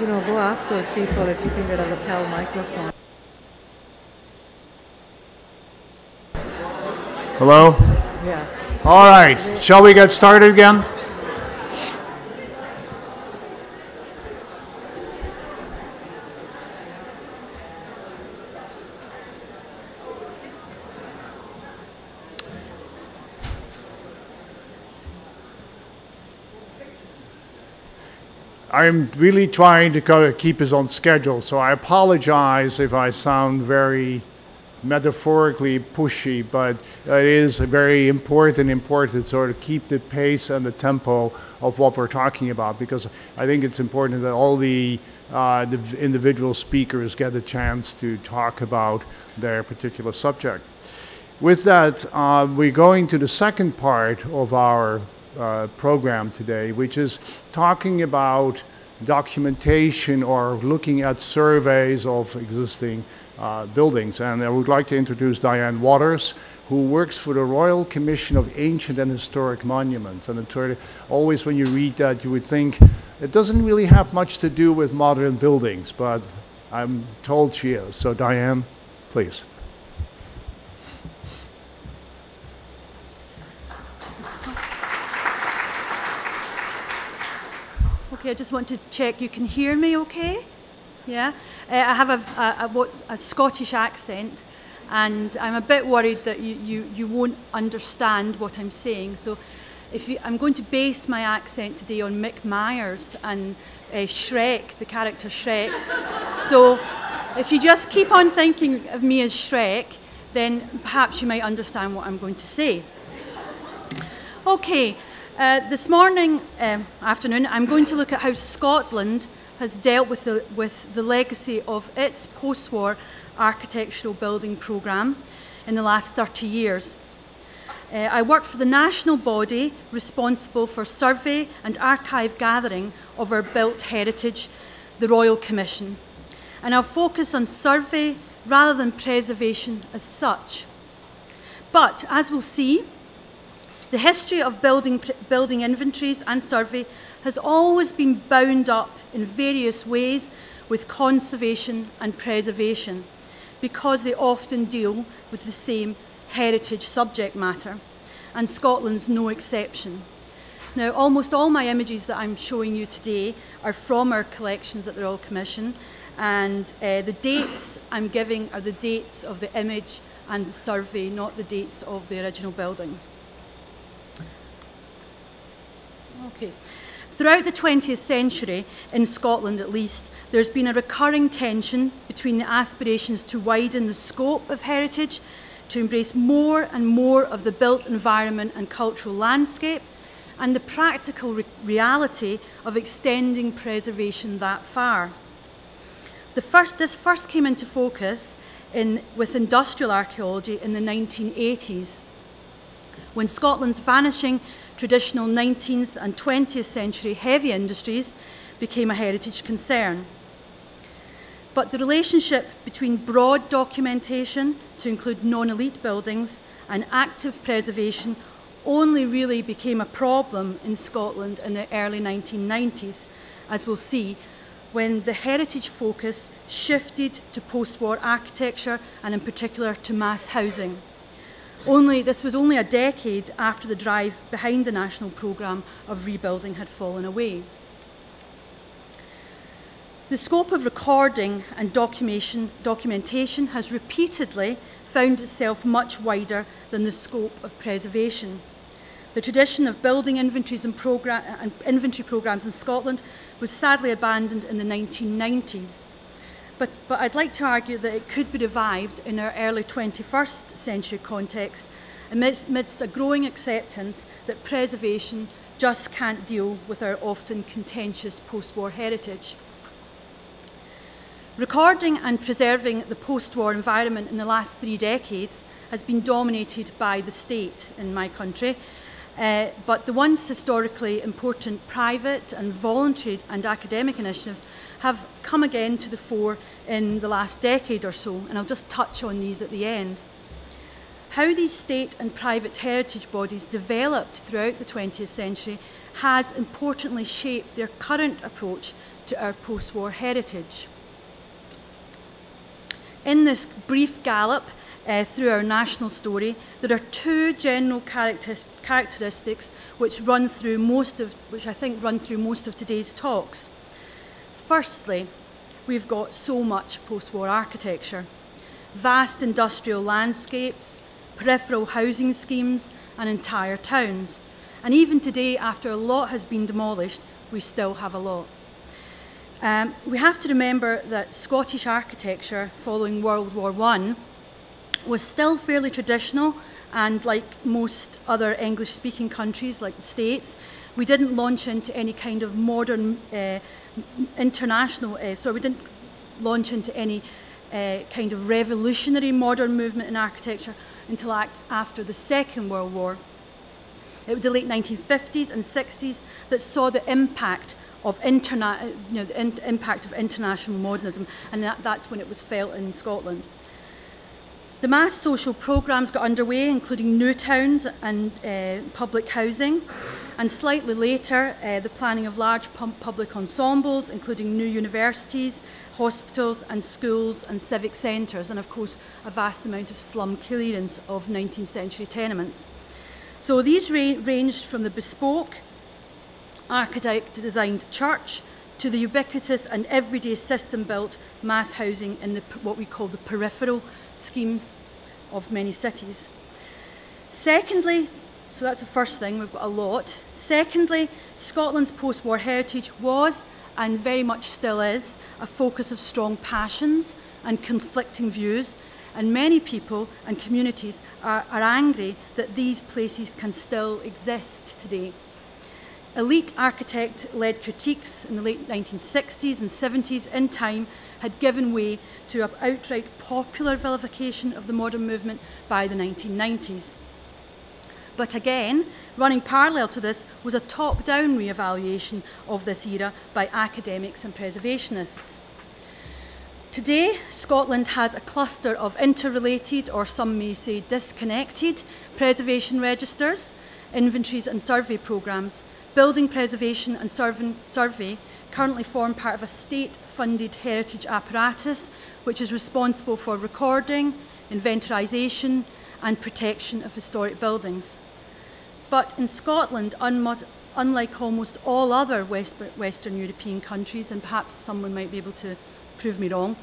You know, go ask those people if you can get a lapel microphone. Hello? Yes. All right. Shall we get started again? I'm really trying to keep us on schedule, so I apologize if I sound very metaphorically pushy, but it is very important sort of keep the pace and the tempo of what we're talking about, because I think it's important that all the individual speakers get a chance to talk about their particular subject. With that, we're going to the second part of our program today, which is talking about documentation or looking at surveys of existing buildings. And I would like to introduce Diane Waters, who works for the Royal Commission of Ancient and Historic Monuments. And always when you read that, you would think it doesn't really have much to do with modern buildings, but I'm told she is. So Diane, please. Okay, I just want to check you can hear me okay? Yeah? I have a Scottish accent, and I'm a bit worried that you won't understand what I'm saying. So I'm going to base my accent today on Mick Myers and Shrek, the character Shrek. So if you just keep on thinking of me as Shrek, then perhaps you might understand what I'm going to say. Okay. This afternoon, I'm going to look at how Scotland has dealt with the legacy of its post-war architectural building programme in the last 30 years. I work for the national body responsible for survey and archive gathering of our built heritage, the Royal Commission. And I'll focus on survey rather than preservation as such. But, as we'll see, the history of building inventories and survey has always been bound up in various ways with conservation and preservation, because they often deal with the same heritage subject matter, and Scotland's no exception. Now, almost all my images that I'm showing you today are from our collections at the Royal Commission, and the dates I'm giving are the dates of the image and the survey, not the dates of the original buildings. Okay. Throughout the 20th century, in Scotland at least, there's been a recurring tension between the aspirations to widen the scope of heritage, to embrace more and more of the built environment and cultural landscape, and the practical reality of extending preservation that far. This first came into focus with industrial archaeology in the 1980s, when Scotland's vanishing traditional 19th and 20th century heavy industries became a heritage concern. But the relationship between broad documentation, to include non-elite buildings, and active preservation only really became a problem in Scotland in the early 1990s, as we'll see, when the heritage focus shifted to post-war architecture and in particular to mass housing. This was only a decade after the drive behind the national programme of rebuilding had fallen away. The scope of recording and documentation has repeatedly found itself much wider than the scope of preservation. The tradition of building inventories and inventory programmes in Scotland was sadly abandoned in the 1990s. But I'd like to argue that it could be revived in our early 21st century context amidst a growing acceptance that preservation just can't deal with our often contentious post-war heritage. Recording and preserving the post-war environment in the last 3 decades has been dominated by the state in my country, but the once historically important private and voluntary and academic initiatives have come again to the fore in the last decade or so, and I'll just touch on these at the end. How these state and private heritage bodies developed throughout the 20th century has importantly shaped their current approach to our post-war heritage. In this brief gallop through our national story, there are two general characteristics which I think run through most of today's talks. Firstly, we've got so much post-war architecture, vast industrial landscapes, peripheral housing schemes, and entire towns. And even today, after a lot has been demolished, we still have a lot. We have to remember that Scottish architecture following World War I was still fairly traditional, and like most other English-speaking countries like the States, we didn't launch into any kind of modern we didn't launch into any kind of revolutionary modern movement in architecture until after the Second World War. It was the late 1950s and 60s that saw the impact of international modernism, and that's when it was felt in Scotland. The mass social programmes got underway, including new towns and public housing, and slightly later, the planning of large public ensembles, including new universities, hospitals and schools and civic centres, and of course, a vast amount of slum clearance of 19th century tenements. So these ranged from the bespoke, architect-designed church to the ubiquitous and everyday system-built mass housing in what we call the peripheral schemes of many cities. Secondly, so that's the first thing, we've got a lot. Secondly, Scotland's post-war heritage was, and very much still is, a focus of strong passions and conflicting views, and many people and communities are angry that these places can still exist today. Elite architect-led critiques in the late 1960s and 70s in time had given way to an outright popular vilification of the modern movement by the 1990s. But again, running parallel to this was a top-down re-evaluation of this era by academics and preservationists. Today, Scotland has a cluster of interrelated, or some may say disconnected, preservation registers, inventories and survey programmes. Building preservation and survey currently form part of a state-funded heritage apparatus which is responsible for recording, inventorisation and protection of historic buildings. But in Scotland, unlike almost all other Western European countries, and perhaps someone might be able to prove me wrong,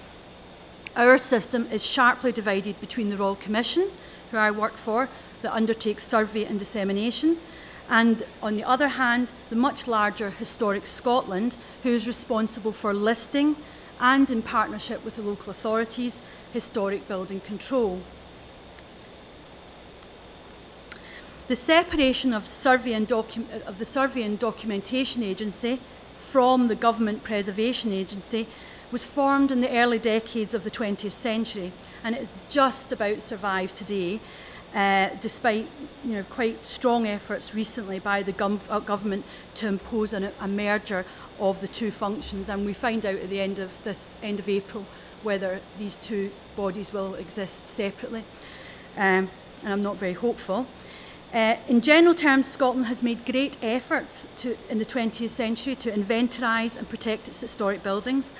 our system is sharply divided between the Royal Commission, who I work for, that undertakes survey and dissemination, and on the other hand, the much larger Historic Scotland, who is responsible for listing and, in partnership with the local authorities, historic building control. The separation of the Survey and Documentation Agency from the Government Preservation Agency was formed in the early decades of the 20th century, and it has just about survived today, despite quite strong efforts recently by the government to impose a merger of the two functions, and we find out at the end of April whether these two bodies will exist separately, and I'm not very hopeful. In general terms, Scotland has made great efforts in the 20th century to inventorise and protect its historic buildings,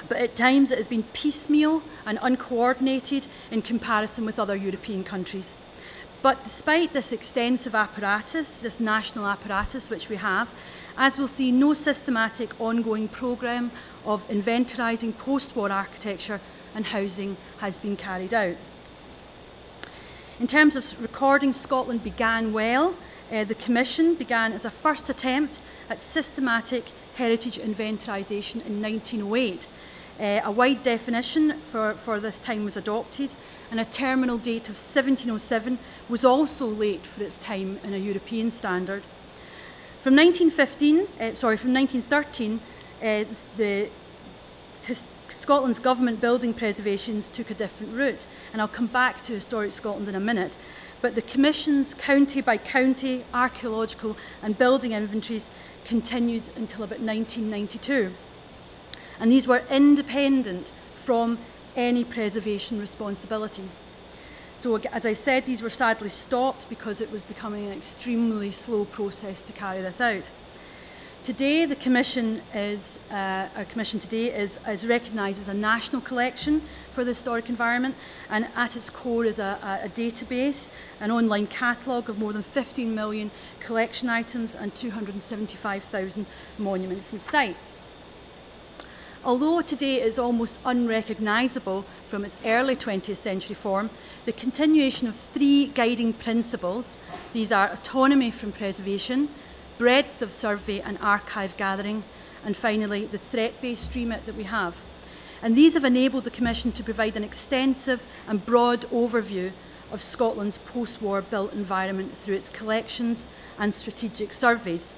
but at times it has been piecemeal and uncoordinated in comparison with other European countries. But despite this extensive apparatus, this national apparatus which we have, as we'll see, no systematic ongoing programme of inventorising post-war architecture and housing has been carried out. In terms of recording, Scotland began well. The Commission began as a first attempt at systematic heritage inventorisation in 1908. A wide definition for this time was adopted, and a terminal date of 1707 was also late for its time in a European standard. From 1913, Scotland's government building preservations took a different route, and I'll come back to Historic Scotland in a minute, but the Commission's county by county archaeological and building inventories continued until about 1992. And these were independent from any preservation responsibilities. So, as I said, these were sadly stopped because it was becoming an extremely slow process to carry this out. Today, the Commission is, our Commission today is recognised as a national collection for the historic environment, and at its core is a database, an online catalogue of more than 15 million collection items and 275,000 monuments and sites. Although today is almost unrecognisable from its early 20th century form, the continuation of three guiding principles, these are autonomy from preservation, breadth of survey and archive gathering, and finally the threat-based remit that we have. And these have enabled the Commission to provide an extensive and broad overview of Scotland's post-war built environment through its collections and strategic surveys.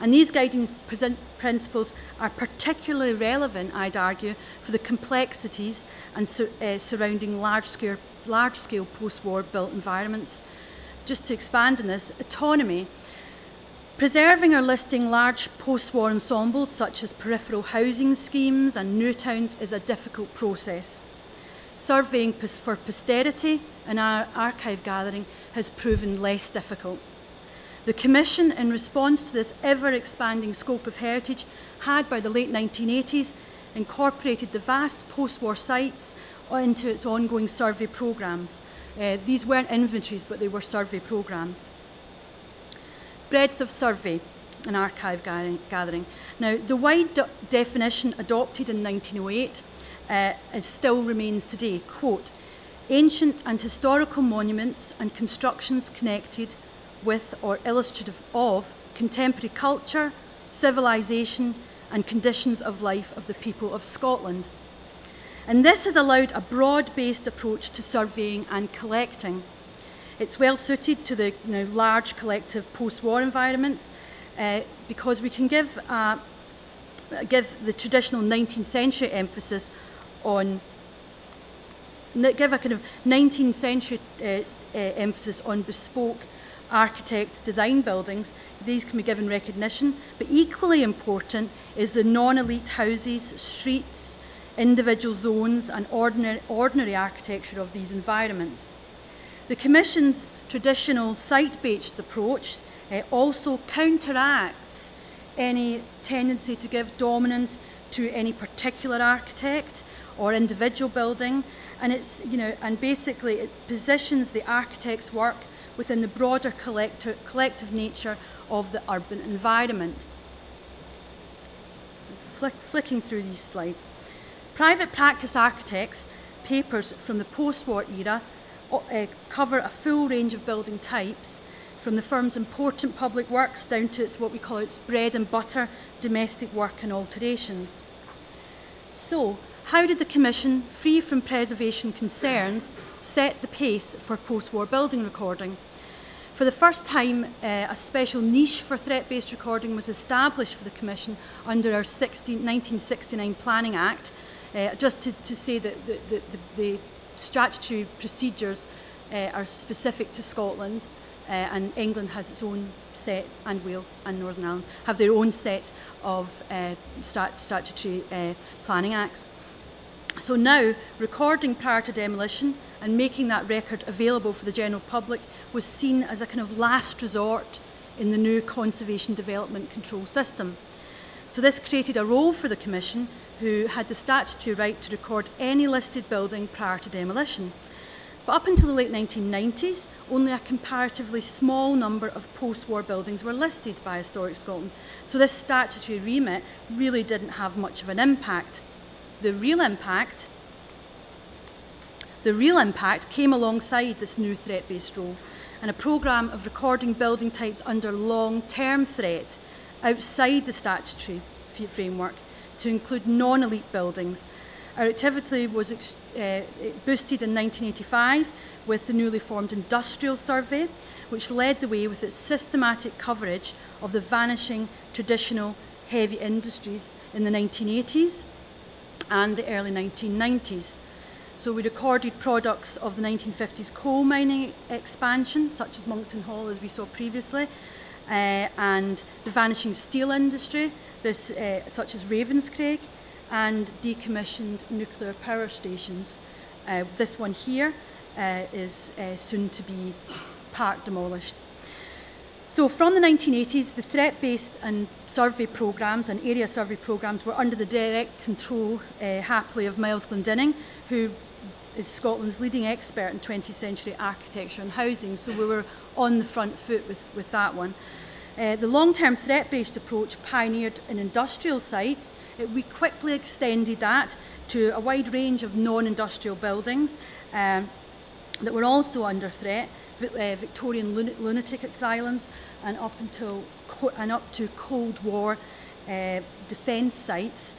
And these guiding principles are particularly relevant, I'd argue, for the complexities and surrounding large-scale post-war built environments. Just to expand on this, autonomy. Preserving or listing large post-war ensembles such as peripheral housing schemes and new towns is a difficult process. Surveying for posterity and archive gathering has proven less difficult. The Commission, in response to this ever-expanding scope of heritage, had by the late 1980s incorporated the vast post-war sites into its ongoing survey programmes. These weren't inventories, but they were survey programmes. Breadth of survey and archive gathering. Now, the wide definition adopted in 1908 still remains today. Quote, ancient and historical monuments and constructions connected with or illustrative of contemporary culture, civilisation and conditions of life of the people of Scotland. And this has allowed a broad-based approach to surveying and collecting. It's well suited to the large collective post-war environments because we can give the traditional 19th century emphasis on, give a kind of 19th century emphasis on bespoke architect design buildings. These can be given recognition, but equally important is the non-elite houses, streets, individual zones and ordinary architecture of these environments. The Commission's traditional site-based approach also counteracts any tendency to give dominance to any particular architect or individual building, and and basically it positions the architect's work within the broader collective nature of the urban environment. Flicking through these slides. Private practice architects' papers from the post-war era cover a full range of building types, from the firm's important public works down to its what we call its bread and butter domestic work and alterations. So, how did the Commission, free from preservation concerns, set the pace for post-war building recording? For the first time, a special niche for threat-based recording was established for the Commission under our 1969 Planning Act, just to say that the statutory procedures are specific to Scotland, and England has its own set, and Wales and Northern Ireland have their own set of statutory planning acts. So now, recording prior to demolition and making that record available for the general public was seen as a kind of last resort in the new conservation development control system. So this created a role for the Commission, who had the statutory right to record any listed building prior to demolition. But up until the late 1990s, only a comparatively small number of post-war buildings were listed by Historic Scotland. So this statutory remit really didn't have much of an impact. The real impact came alongside this new threat-based role, and a programme of recording building types under long-term threat outside the statutory framework to include non-elite buildings. Our activity was boosted in 1985 with the newly formed Industrial Survey, which led the way with its systematic coverage of the vanishing traditional heavy industries in the 1980s and the early 1990s. So we recorded products of the 1950s coal mining expansion, such as Monkton Hall, as we saw previously, and the vanishing steel industry, such as Ravenscraig, and decommissioned nuclear power stations. This one here is soon to be part demolished. So from the 1980s, the threat-based and survey programmes and area survey programmes were under the direct control, happily, of Miles Glendinning, who is Scotland's leading expert in 20th century architecture and housing, so we were on the front foot with that one. The long-term threat-based approach pioneered in industrial sites. We quickly extended that to a wide range of non-industrial buildings that were also under threat, Victorian lunatic asylums, and up to Cold War defence sites,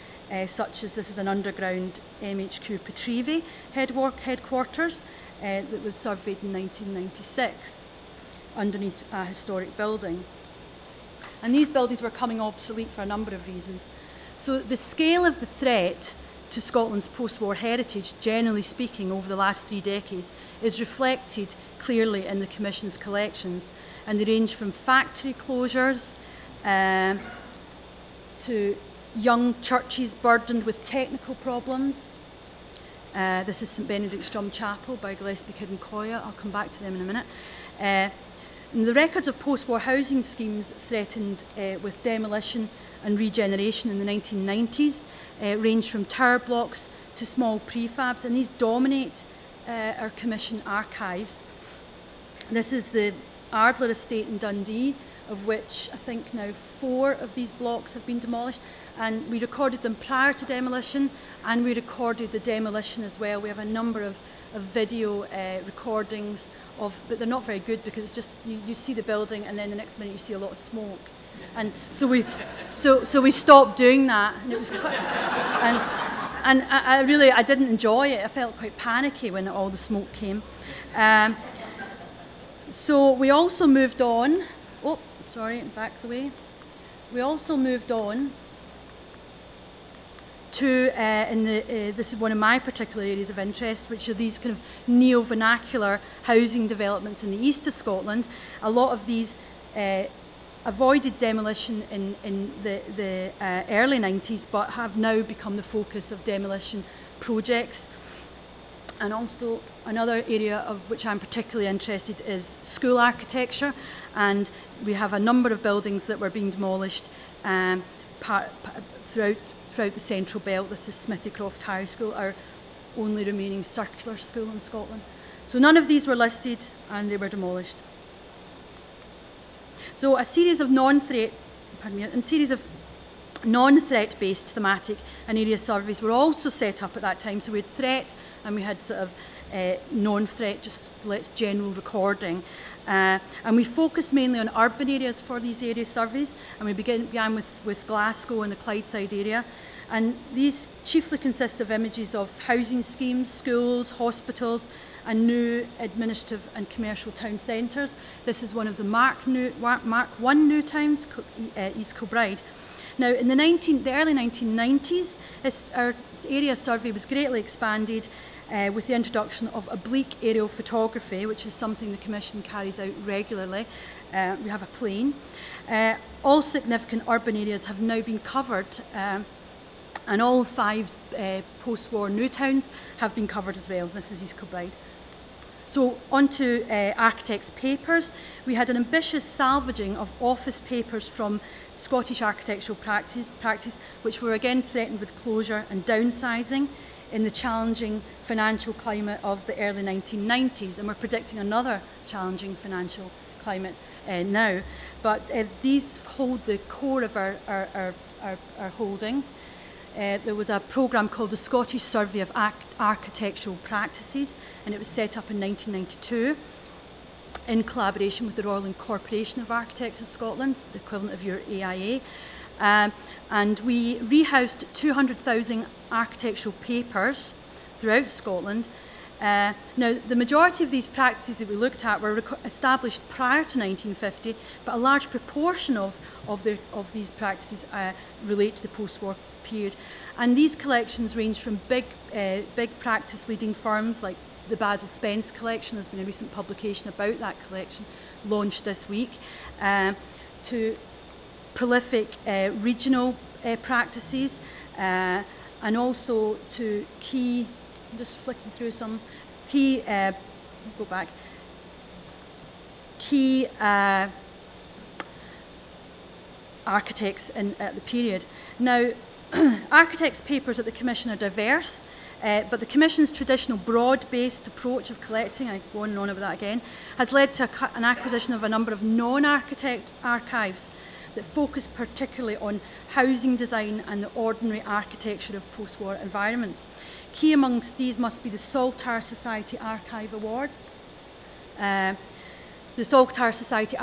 such as this is an underground MHQ Petrivi headquarters that was surveyed in 1996 underneath a historic building. And these buildings were coming obsolete for a number of reasons. So the scale of the threat to Scotland's post-war heritage, generally speaking, over the last 3 decades, is reflected clearly in the Commission's collections. And they range from factory closures to young churches burdened with technical problems. This is St Benedict's Drum Chapel by Gillespie Kidd and Coya. I'll come back to them in a minute. And the records of post-war housing schemes threatened with demolition and regeneration in the 1990s range from tower blocks to small prefabs, and these dominate our Commission archives. This is the Ardler estate in Dundee, of which I think now 4 of these blocks have been demolished, and we recorded them prior to demolition, and we recorded the demolition as well. We have a number of video recordings of, but they're not very good because it's just you see the building and then the next minute you see a lot of smoke, and so we stopped doing that, and it was quite, and I didn't enjoy it. I felt quite panicky when all the smoke came. So we also moved on. Oh, sorry, back the way. We also moved on to, this is one of my particular areas of interest, which are these kind of neo-vernacular housing developments in the east of Scotland. A lot of these avoided demolition in the early 90s, but have now become the focus of demolition projects. And also another area of which I'm particularly interested is school architecture, and we have a number of buildings that were being demolished throughout the central belt. This is Smithycroft High School, our only remaining circular school in Scotland. So none of these were listed and they were demolished. So a series of non-threat-based thematic and area surveys were also set up at that time. So we had threat and we had sort of non-threat, just let's general recording. And we focused mainly on urban areas for these area surveys, and we began with Glasgow and the Clydeside area. And these chiefly consist of images of housing schemes, schools, hospitals, and new administrative and commercial town centres. This is one of the Mark I new towns, East Kilbride. Now, in the early 1990s, our area survey was greatly expanded with the introduction of oblique aerial photography, which is something the Commission carries out regularly. We have a plane. All significant urban areas have now been covered, and all 5 post-war new towns have been covered as well. This is East Kilbride. So on to architects' papers. We had an ambitious salvaging of office papers from Scottish architectural practice, which were again threatened with closure and downsizing in the challenging financial climate of the early 1990s, and we're predicting another challenging financial climate now. But these hold the core of our holdings. There was a programme called the Scottish Survey of Architectural Practices, and it was set up in 1992 in collaboration with the Royal Incorporation of Architects of Scotland, the equivalent of your AIA. And we rehoused 200,000 architectural papers throughout Scotland. Now, the majority of these practices that we looked at were established prior to 1950, but a large proportion of these practices relate to the post-war period. And these collections range from big practice leading firms like the Basil Spence collection. There's been a recent publication about that collection launched this week, to prolific regional practices, and also to key, I'm just flicking through some key, go back, key architects at the period. Now, architects' papers at the Commission are diverse, but the Commission's traditional broad-based approach of collecting, I go on and on about that again, has led to an acquisition of a number of non-architect archives that focus particularly on housing design and the ordinary architecture of post-war environments. Key amongst these must be the Saltire Society Archive Awards. The Saltire Society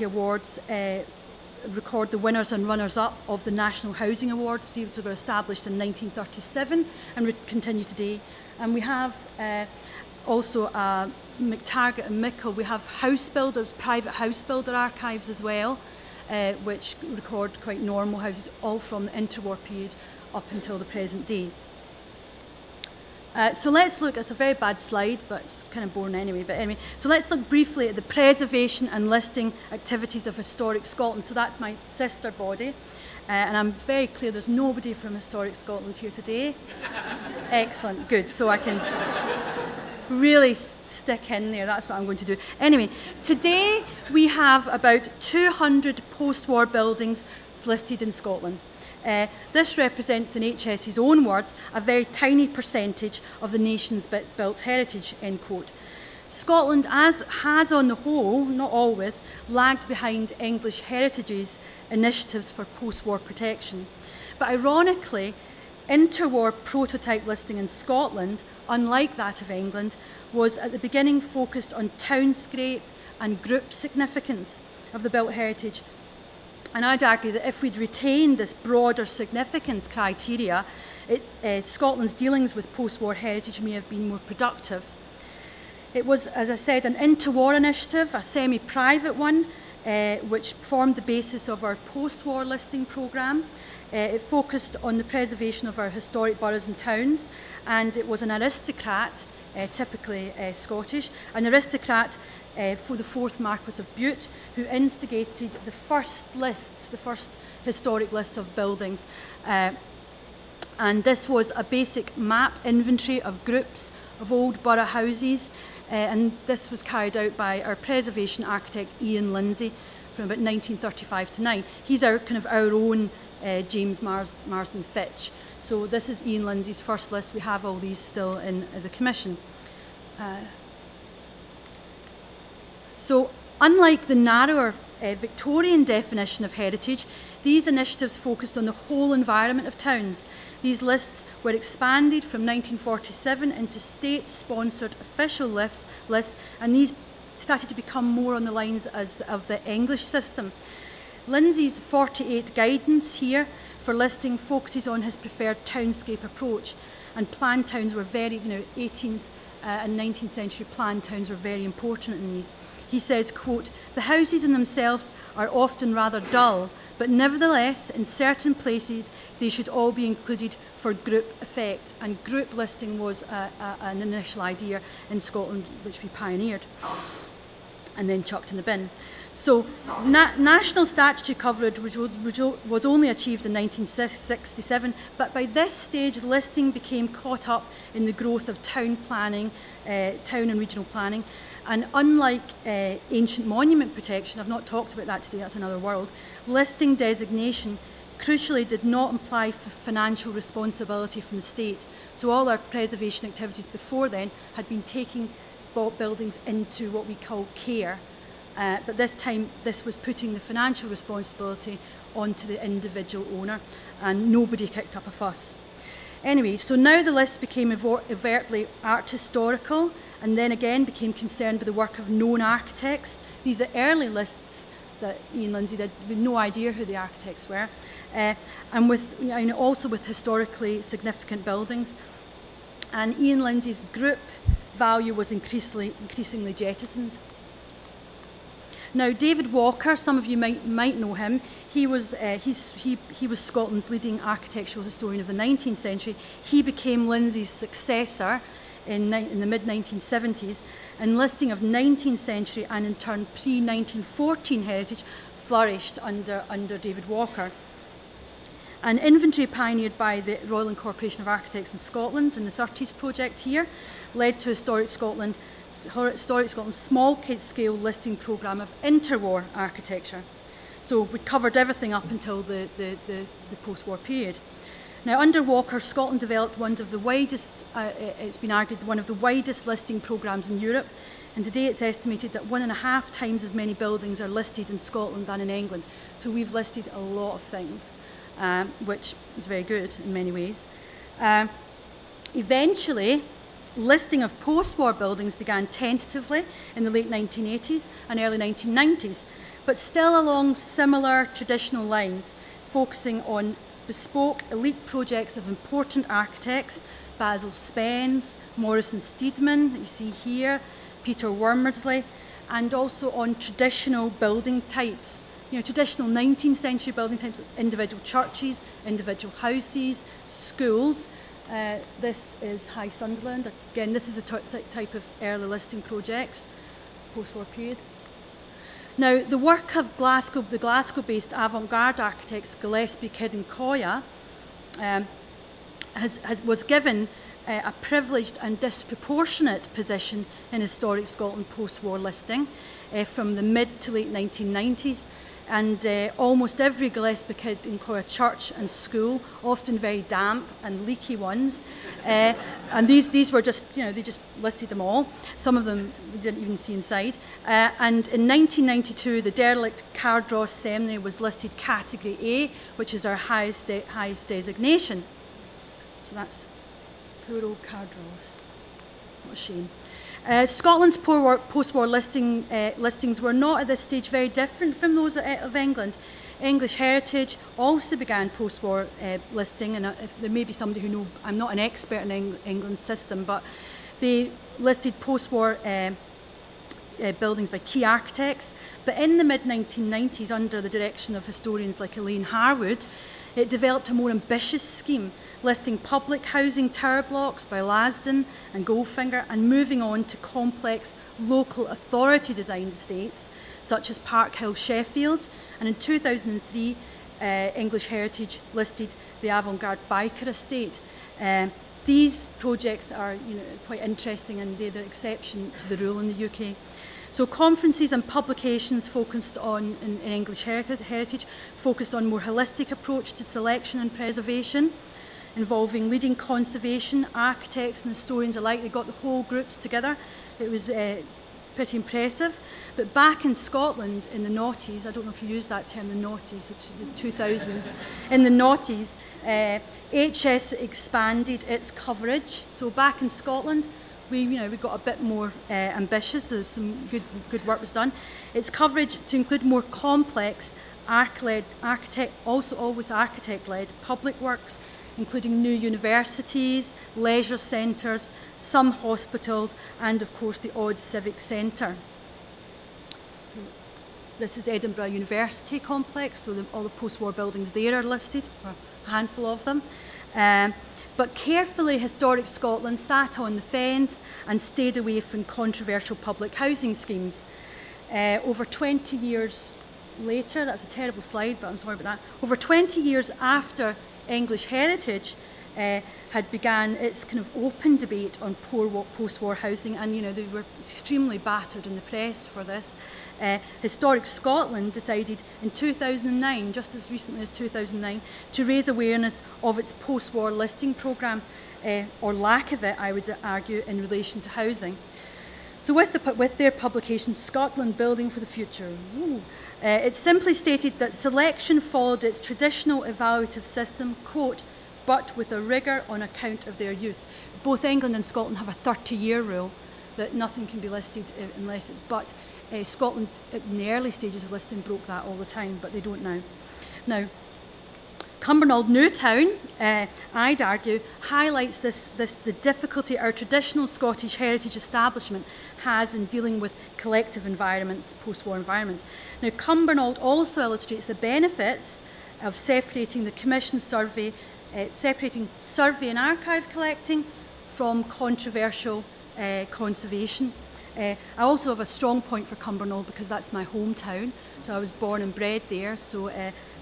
Awards record the winners and runners-up of the National Housing Awards. These were established in 1937 and continue today. And we have also McTaggart and Mickle. We have house builders, private house builder archives as well, which record quite normal houses, all from the interwar period up until the present day. So let's look, it's a very bad slide, but it's kind of boring anyway. But anyway, so let's look briefly at the preservation and listing activities of Historic Scotland. So that's my sister body. And I'm very clear there's nobody from Historic Scotland here today. Excellent, good. So I can really stick in there. That's what I'm going to do. Anyway, today we have about 200 post-war buildings listed in Scotland. This represents, in HS's own words, a very tiny percentage of the nation's built heritage, end quote. Scotland has on the whole, not always, lagged behind English heritage's initiatives for post-war protection. But ironically, interwar prototype listing in Scotland, unlike that of England, was at the beginning focused on townscape and group significance of the built heritage. And I'd argue that if we'd retained this broader significance criteria, Scotland's dealings with post-war heritage may have been more productive. It was, as I said, an interwar initiative, a semi-private one, which formed the basis of our post-war listing programme. It focused on the preservation of our historic boroughs and towns, and it was an aristocrat, typically Scottish, an aristocrat for the 4th Marquess of Bute, who instigated the first lists, the first historic lists of buildings. And this was a basic map inventory of groups of old borough houses, and this was carried out by our preservation architect Ian Lindsay from about 1935 to 9. He's our own James Marsden Fitch. So this is Ian Lindsay's first list. We have all these still in the Commission. So unlike the narrower Victorian definition of heritage, these initiatives focused on the whole environment of towns. These lists were expanded from 1947 into state-sponsored official lists, and these started to become more on the lines of the English system. Lindsay's 48 guidance here for listing focuses on his preferred townscape approach, and planned towns were very, 18th and 19th century planned towns were very important in these. He says, quote, "The houses in themselves are often rather dull, but nevertheless, in certain places, they should all be included for group effect." And group listing was an initial idea in Scotland, which we pioneered and then chucked in the bin. So national statutory coverage was only achieved in 1967, but by this stage, listing became caught up in the growth of town planning, town and regional planning. And unlike ancient monument protection, I've not talked about that today, that's another world, listing designation crucially did not imply financial responsibility from the state. So all our preservation activities before then had been taking buildings into what we call care. But this time, this was putting the financial responsibility onto the individual owner, and nobody kicked up a fuss. Anyway, so now the list became overtly art historical, and then again became concerned with the work of known architects. These are early lists that Ian Lindsay did, with no idea who the architects were, and with also with historically significant buildings. And Ian Lindsay's group value was increasingly jettisoned. Now, David Walker, some of you might know him. He was Scotland's leading architectural historian of the 19th century. He became Lindsay's successor in the mid-1970s, and listing of 19th century and in turn pre-1914 heritage flourished under David Walker. An inventory pioneered by the Royal Incorporation of Architects in Scotland in the 30s project here led to Historic Scotland's small-scale listing programme of interwar architecture. So we covered everything up until the post-war period. Now, under Walker, Scotland developed one of the widest, it's been argued, one of the widest listing programmes in Europe, and today it's estimated that 1.5 times as many buildings are listed in Scotland than in England. So we've listed a lot of things, which is very good in many ways. Eventually, listing of post-war buildings began tentatively in the late 1980s and early 1990s, but still along similar traditional lines, focusing on bespoke elite projects of important architects, Basil Spence, Morrison Steedman, that you see here, Peter Wormersley, and also on traditional building types. You know, traditional 19th century building types, individual churches, individual houses, schools. This is High Sunderland. Again, this is a type of early listing projects, post-war period. Now, the work of the Glasgow-based avant-garde architects Gillespie, Kidd and Koya was given a privileged and disproportionate position in historic Scotland post-war listing from the mid to late 1990s. And almost every Gillespie, Kidd and Koya church and school, often very damp and leaky ones, and these were just, you know, they just listed them all. Some of them we didn't even see inside. And in 1992, the derelict Cardross Seminary was listed Category A, which is our highest designation. So that's poor old Cardross. What a shame. Scotland's post-war listings were not at this stage very different from those of England. English Heritage also began post-war listing, and if there may be somebody who knows, I'm not an expert in England's system, but they listed post-war buildings by key architects. But in the mid-1990s, under the direction of historians like Elaine Harwood, it developed a more ambitious scheme, listing public housing tower blocks by Lasden and Goldfinger, and moving on to complex local authority designed estates, such as Park Hill, Sheffield. And in 2003, English Heritage listed the avant-garde Biker estate. These projects are, you know, quite interesting, and they're the exception to the rule in the UK. So conferences and publications focused on, in English Heritage, focused on more holistic approach to selection and preservation, involving leading conservation, architects and historians alike. They got the whole groups together. It was pretty impressive. But back in Scotland in the noughties, I don't know if you use that term, the noughties, the 2000s, in the noughties, HS expanded its coverage. So back in Scotland, we got a bit more ambitious. There's some good work was done. Its coverage to include more complex, also always architect-led public works, including new universities, leisure centres, some hospitals, and of course the odd civic centre. So this is Edinburgh University complex, so all the post-war buildings there are listed, or a handful of them. But carefully, historic Scotland sat on the fence and stayed away from controversial public housing schemes. Over 20 years later, that's a terrible slide, but I'm sorry about that. Over 20 years after English Heritage had began its kind of open debate on poor post-war housing, and you know they were extremely battered in the press for this. Historic Scotland decided in 2009, just as recently as 2009, to raise awareness of its post-war listing programme, or lack of it, I would argue, in relation to housing. So with their publication, Scotland Building for the Future, it simply stated that selection followed its traditional evaluative system, quote, but with a rigour on account of their youth. Both England and Scotland have a 30-year rule that nothing can be listed unless it's but. Scotland, in the early stages of listing, broke that all the time, but they don't now. Now, Cumbernauld Newtown, I'd argue, highlights the difficulty our traditional Scottish heritage establishment has in dealing with collective environments, post-war environments. Now, Cumbernauld also illustrates the benefits of separating the commission survey, separating survey and archive collecting from controversial conservation. I also have a strong point for Cumbernauld because that's my hometown. So I was born and bred there, so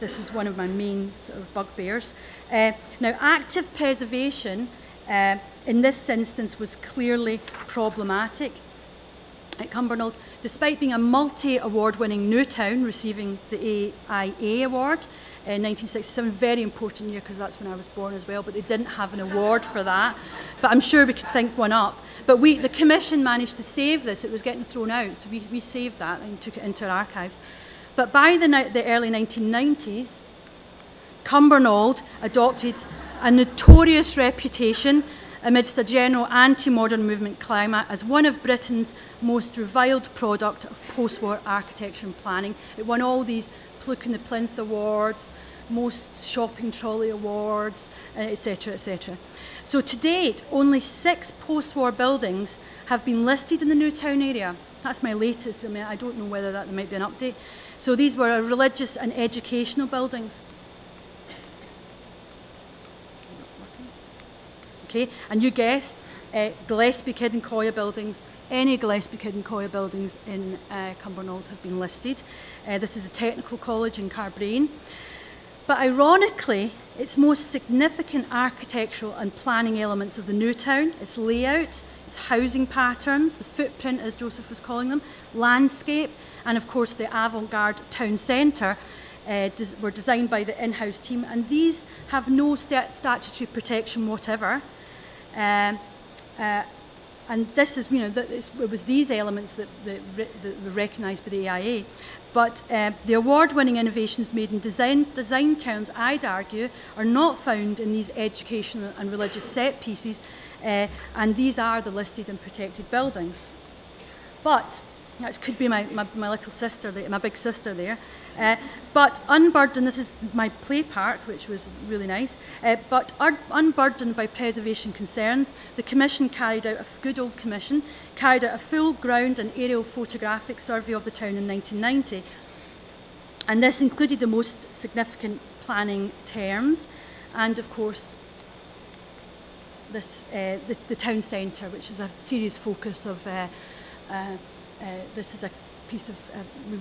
this is one of my main sort of bugbears. Now, active preservation in this instance was clearly problematic. at Cumbernauld, despite being a multi-award-winning new town, receiving the AIA award in 1967, very important year because that's when I was born as well, but they didn't have an award for that. But I'm sure we could think one up. But the Commission managed to save this. It was getting thrown out, so we saved that and took it into our archives. But by the early 1990s, Cumbernauld adopted a notorious reputation amidst a general anti-modern movement climate as one of Britain's most reviled product of post-war architecture and planning. It won all these Pluck in the Plinth Awards, most shopping trolley awards, etc., etc. So to date, only 6 post-war buildings have been listed in the new town area. That's my latest. I mean, I don't know whether there might be an update. So these were religious and educational buildings. Okay, and you guessed Gillespie, Kidd and Coya buildings. Any Gillespie, Kidd and Coya buildings in Cumbernauld have been listed. This is a technical college in Carbrain. But ironically, its most significant architectural and planning elements of the new town, its layout, its housing patterns, the footprint, as Joseph was calling them, landscape, and of course the avant-garde town centre, were designed by the in-house team, and these have no statutory protection whatever. And this is, you know, it was these elements that were recognised by the AIA. But the award-winning innovations made in design terms, I'd argue, are not found in these educational and religious set pieces, and these are the listed and protected buildings. But that could be my little sister, my big sister there. But unburdened, this is my play park, which was really nice, but unburdened by preservation concerns, the Commission carried out, a good old Commission, carried out a full ground and aerial photographic survey of the town in 1990. And this included the most significant planning terms, and of course, this, the town centre, which is a serious focus of, this is a piece of,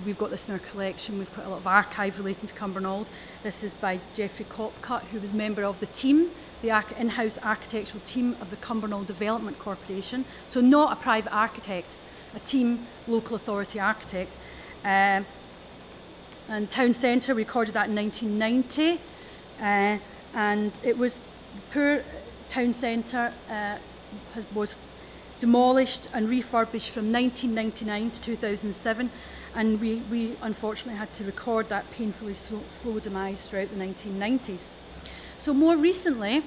we've got this in our collection, we've got a lot of archive relating to Cumbernauld. This is by Geoffrey Copcutt, who was member of the team, the in-house architectural team of the Cumbernauld Development Corporation. So not a private architect, a team, local authority architect. And town centre, we recorded that in 1990. And it was, the poor town centre was demolished and refurbished from 1999 to 2007, and we unfortunately had to record that painfully slow demise throughout the 1990s. So more recently,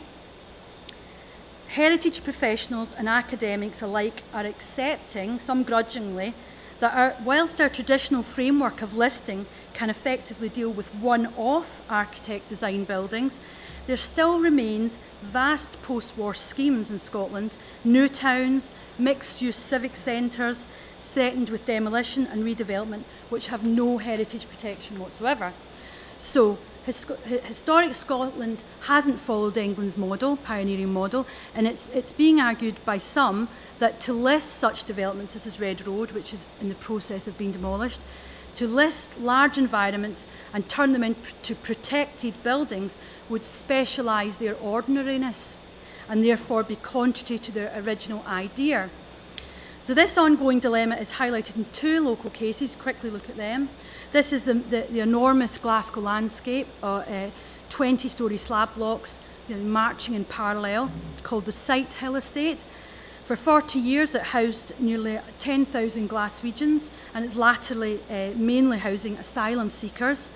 heritage professionals and academics alike are accepting, some grudgingly, that whilst our traditional framework of listing can effectively deal with one-off architect design buildings, there still remains vast post-war schemes in Scotland, new towns, mixed-use civic centres, threatened with demolition and redevelopment, which have no heritage protection whatsoever. So, historic Scotland hasn't followed England's model, pioneering model, and it's being argued by some that to list such developments, this is Red Road, which is in the process of being demolished, to list large environments and turn them into protected buildings would specialise their ordinariness and therefore be contrary to their original idea. So this ongoing dilemma is highlighted in 2 local cases. Quickly look at them. This is the enormous Glasgow landscape, 20-storey slab blocks, you know, marching in parallel, called the Sighthill Estate. For 40 years it housed nearly 10,000 Glaswegians, and it latterly mainly housing asylum seekers,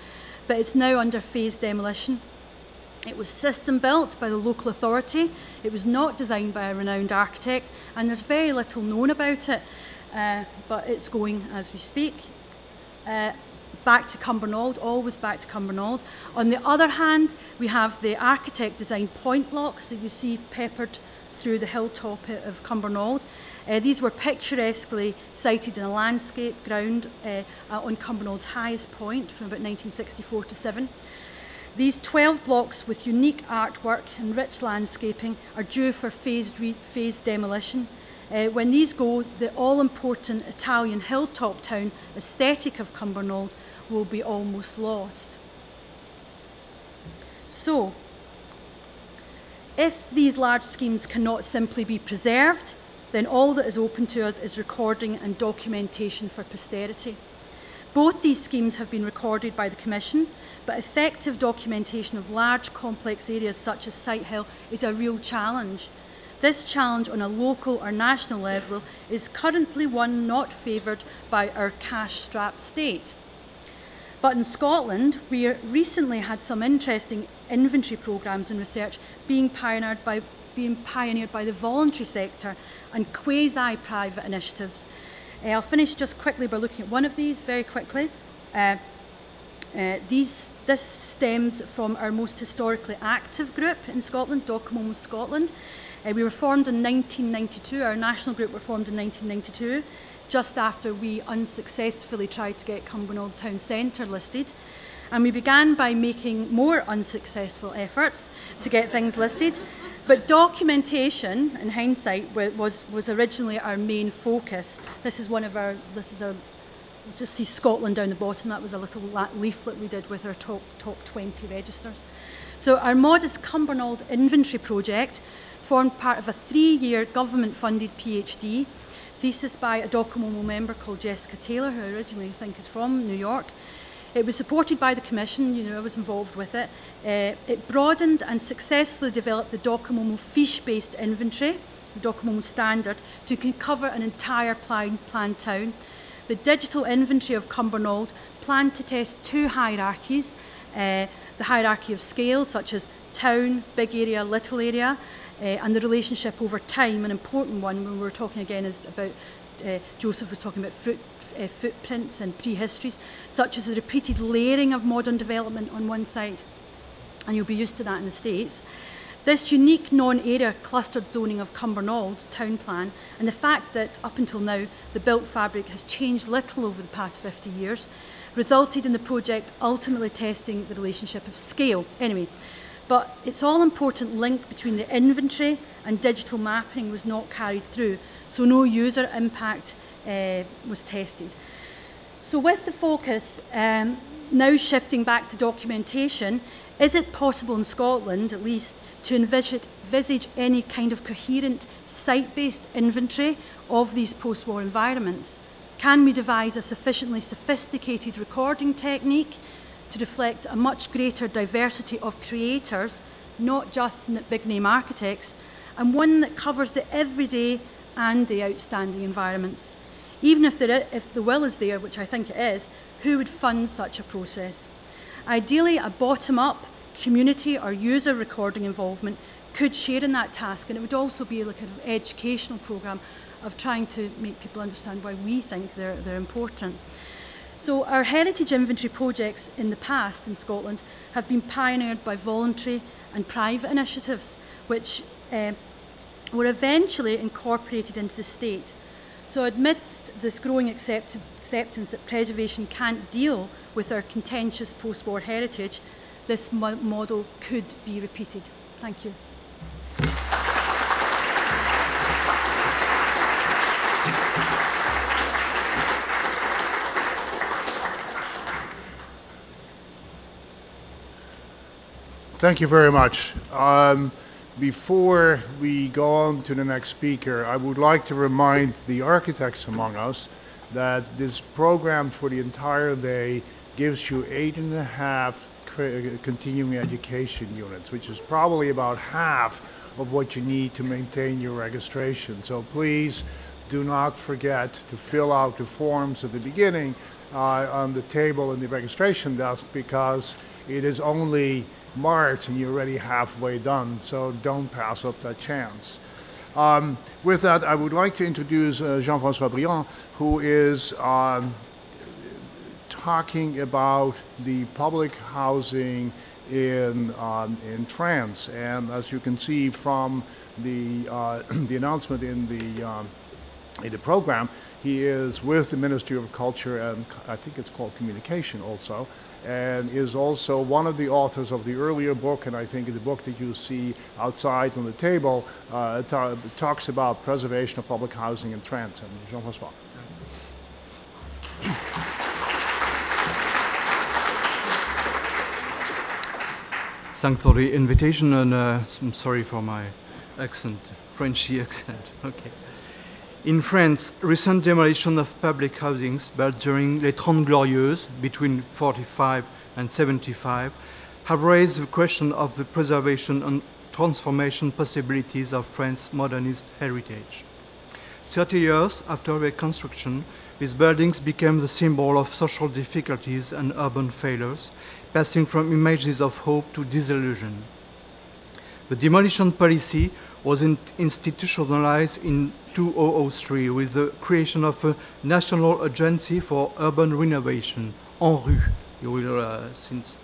but it's now under phased demolition. It was system built by the local authority. It was not designed by a renowned architect, and there's very little known about it, but it's going as we speak. Back to Cumbernauld, always back to Cumbernauld. On the other hand, we have the architect designed point blocks that you see peppered through the hilltop of Cumbernauld. These were picturesquely sited in a landscape ground on Cumbernaud's highest point from about 1964 to 7. These 12 blocks with unique artwork and rich landscaping are due for phased demolition. When these go, the all-important Italian hilltop town aesthetic of Cumbernauld will be almost lost. So, if these large schemes cannot simply be preserved, then all that is open to us is recording and documentation for posterity. Both these schemes have been recorded by the Commission, but effective documentation of large complex areas such as site health is a real challenge. This challenge on a local or national level is currently one not favoured by our cash-strapped state. But in Scotland, we recently had some interesting inventory programmes and research being pioneered by the voluntary sector and quasi-private initiatives. I'll finish just quickly by looking at one of these very quickly. This stems from our most historically active group in Scotland, Docomomo Scotland. We were formed in 1992, our national group were formed in 1992, just after we unsuccessfully tried to get Cumbernauld Town Centre listed. And we began by making more unsuccessful efforts to get things listed. But documentation, in hindsight, was originally our main focus. This is let's just see Scotland down the bottom. That was a little leaflet we did with our top 20 registers. So our modest Cumbernauld inventory project formed part of a 3-year government-funded PhD thesis by a Docomomo member called Jessica Taylor, who I originally think is from New York. It was supported by the Commission, I was involved with it. It broadened and successfully developed the Docomomo fiche-based inventory, the Docomomo standard, to cover an entire planned town. The digital inventory of Cumbernauld planned to test 2 hierarchies, the hierarchy of scale, such as town, big area, little area, and the relationship over time, an important one when we were talking again about, Joseph was talking about footprints and prehistories, such as the repeated layering of modern development on one side, and you'll be used to that in the States. This unique non-area clustered zoning of Cumbernauld town plan, and the fact that up until now the built fabric has changed little over the past 50 years, resulted in the project ultimately testing the relationship of scale. Anyway, but its all-important link between the inventory and digital mapping was not carried through, so no user impact was tested. So with the focus now shifting back to documentation, is it possible in Scotland, at least, to envisage any kind of coherent site-based inventory of these post-war environments? Can we devise a sufficiently sophisticated recording technique to reflect a much greater diversity of creators, not just big-name architects, and one that covers the everyday and the outstanding environments? Even if the will is there, which I think it is, who would fund such a process? Ideally, a bottom-up community or user recording involvement could share in that task, and it would also be like an educational programme of trying to make people understand why we think they're important. So our heritage inventory projects in the past in Scotland have been pioneered by voluntary and private initiatives, which were eventually incorporated into the state. So amidst this growing acceptance that preservation can't deal with our contentious post-war heritage, this model could be repeated. Thank you. Thank you very much. Before we go on to the next speaker, I would like to remind the architects among us that this program for the entire day gives you 8.5 continuing education units, which is probably about half of what you need to maintain your registration. So please do not forget to fill out the forms at the beginning on the table in the registration desk, because it is only March and you're already halfway done, so don't pass up that chance. With that, I would like to introduce Jean-François Briand, who is talking about the public housing in France. And as you can see from the announcement in the program, he is with the Ministry of Culture and I think it's called Communication also, and is also one of the authors of the earlier book, and I think the book that you see outside on the table talks about preservation of public housing in France. And Jean-François. Thanks for the invitation, and I'm sorry for my accent, Frenchy accent. Okay. In France, recent demolition of public housings built during les Trente Glorieuses, between 45 and 75, have raised the question of the preservation and transformation possibilities of France's modernist heritage. 30 years after their construction, these buildings became the symbol of social difficulties and urban failures, passing from images of hope to disillusion. The demolition policy was institutionalized in 2003 with the creation of a National Agency for Urban Renovation, ANRU. You will since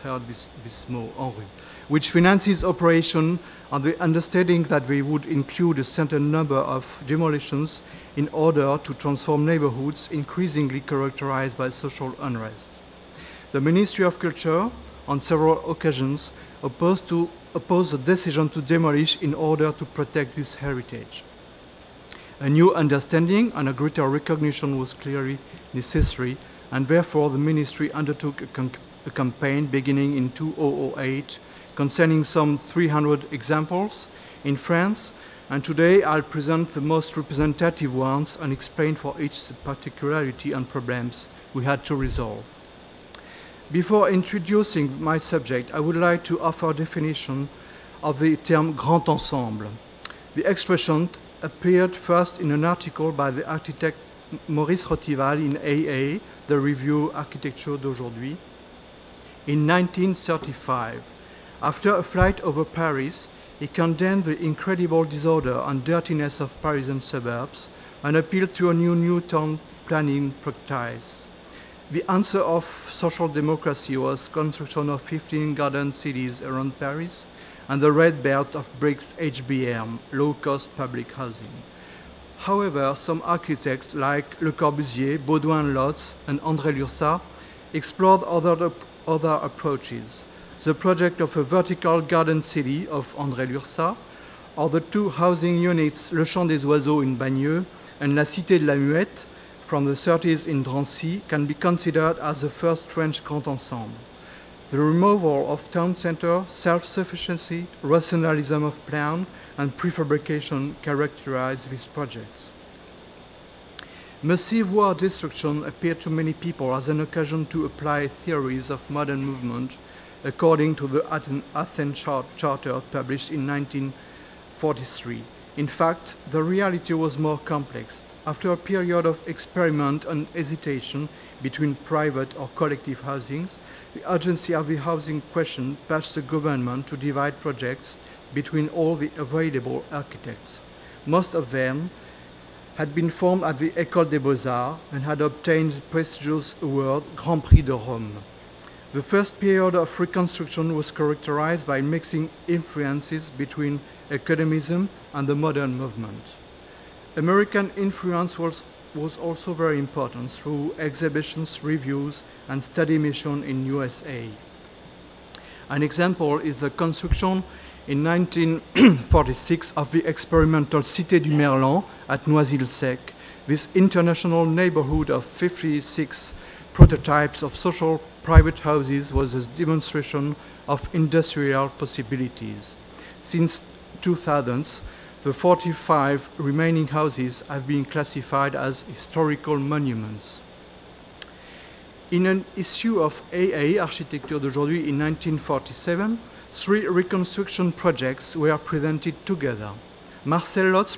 heard this mot, ANRU, which finances operation on the understanding that they would include a certain number of demolitions in order to transform neighborhoods increasingly characterized by social unrest. The Ministry of Culture, on several occasions, opposed the decision to demolish in order to protect this heritage. A new understanding and a greater recognition was clearly necessary, and therefore the Ministry undertook a campaign beginning in 2008 concerning some 300 examples in France, and today I'll present the most representative ones and explain for each the particularity and problems we had to resolve. Before introducing my subject, I would like to offer a definition of the term grand ensemble. The expression appeared first in an article by the architect Maurice Rotival in AA, the review Architecture d'aujourd'hui, in 1935. After a flight over Paris, he condemned the incredible disorder and dirtiness of Parisian suburbs and appealed to a new town planning practice. The answer of social democracy was construction of 15 garden cities around Paris and the red belt of bricks HBM, low-cost public housing. However, some architects like Le Corbusier, Baudouin Lotz, and André Lursa explored other approaches. The project of a vertical garden city of André Lursa, or the two housing units Le Champ des Oiseaux in Bagneux and La Cité de la Muette from the 30s in Drancy, can be considered as the first French grand ensemble. The removal of town center, self-sufficiency, rationalism of plan, and prefabrication characterize these projects. Massive war destruction appeared to many people as an occasion to apply theories of modern movement according to the Athens Charter published in 1943. In fact, the reality was more complex. After a period of experiment and hesitation between private or collective housings, the urgency of the housing question pushed the government to divide projects between all the available architects. Most of them had been formed at the École des Beaux-Arts and had obtained the prestigious award Grand Prix de Rome. The first period of reconstruction was characterized by mixing influences between academism and the modern movement. American influence was also very important through exhibitions, reviews, and study missions in USA. An example is the construction in 1946 of the experimental Cité du Merlan at Noisy-le-Sec. This international neighborhood of 56 prototypes of social private houses was a demonstration of industrial possibilities. Since 2000s, the 45 remaining houses have been classified as historical monuments. In an issue of AA, Architecture d'aujourd'hui, in 1947, 3 reconstruction projects were presented together. Marcel Lotz's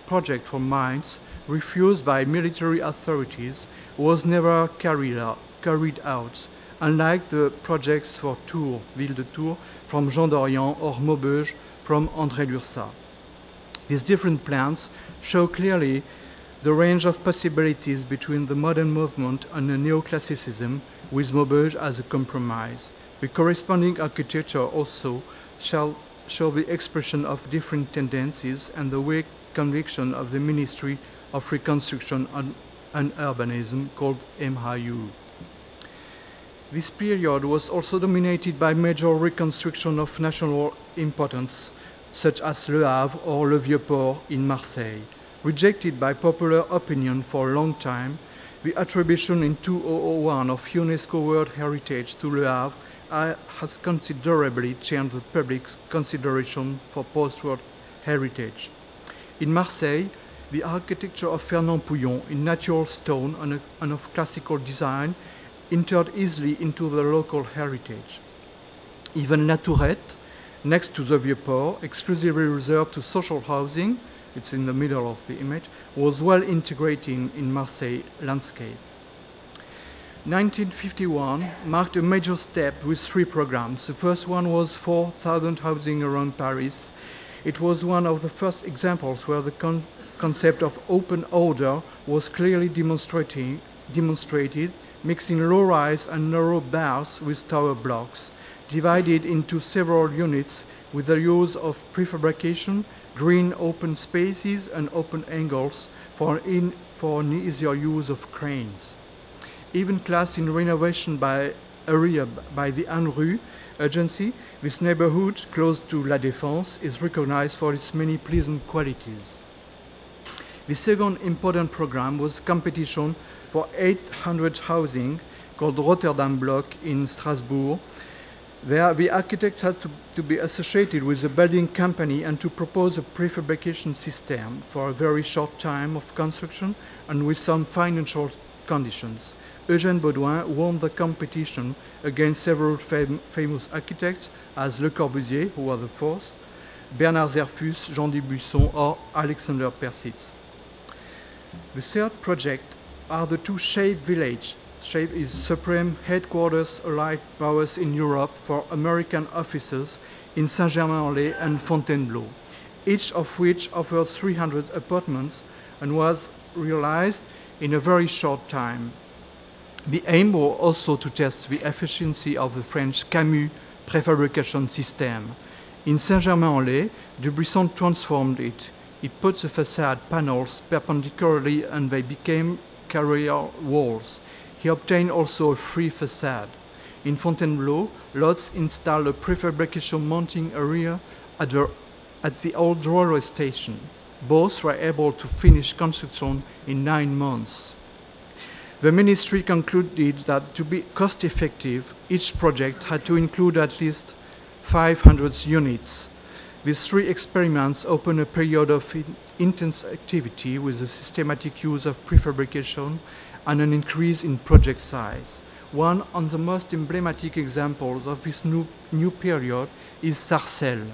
project for Mainz, refused by military authorities, was never carried out, unlike the projects for Tours, Ville de Tours, from Jean Dorian, or Maubeuge from André Lursa. These different plans show clearly the range of possibilities between the modern movement and the neoclassicism, with Maubeuge as a compromise. The corresponding architecture also shall show the expression of different tendencies and the weak conviction of the Ministry of Reconstruction and Urbanism, called MHU. This period was also dominated by major reconstruction of national importance, such as Le Havre or Le Vieux-Port in Marseille. Rejected by popular opinion for a long time, the attribution in 2001 of UNESCO World Heritage to Le Havre has considerably changed the public's consideration for post-war heritage. In Marseille, the architecture of Fernand Pouillon in natural stone and of classical design entered easily into the local heritage. Even La Tourette, next to the Vieux-Port, exclusively reserved to social housing, it's in the middle of the image, was well integrated in Marseille landscape. 1951 marked a major step with 3 programs. The first one was 4,000 housing around Paris. It was one of the first examples where the concept of open order was clearly demonstrated, mixing low-rise and narrow bars with tower blocks, divided into several units with the use of prefabrication, green open spaces, and open angles for an easier use of cranes. Even classed in renovation area by the ANRU agency, this neighborhood, close to La Défense, is recognized for its many pleasant qualities. The second important program was competition for 800 housing called Rotterdam Block in Strasbourg. There, the architect had to be associated with the building company and to propose a prefabrication system for a very short time of construction and with some financial conditions. Eugène Baudouin won the competition against several famous architects as Le Corbusier, who was the fourth, Bernard Zerfus, Jean Dubuisson, or Alexander Persitz. The third project are the 2 SHAPE villages. SHAPE is Supreme Headquarters Allied Powers in Europe for American officers in Saint-Germain-en-Laye and Fontainebleau, each of which offered 300 apartments and was realized in a very short time. The aim was also to test the efficiency of the French Camus prefabrication system. In Saint-Germain-en-Laye, Dubuisson transformed it. He put the facade panels perpendicularly and they became carrier walls. He obtained also a free facade. In Fontainebleau, Lotz installed a prefabrication mounting area at the old railway station. Both were able to finish construction in 9 months. The ministry concluded that to be cost-effective, each project had to include at least 500 units. These 3 experiments opened a period of intense activity with the systematic use of prefabrication and an increase in project size. One of the most emblematic examples of this new period is Sarcelles.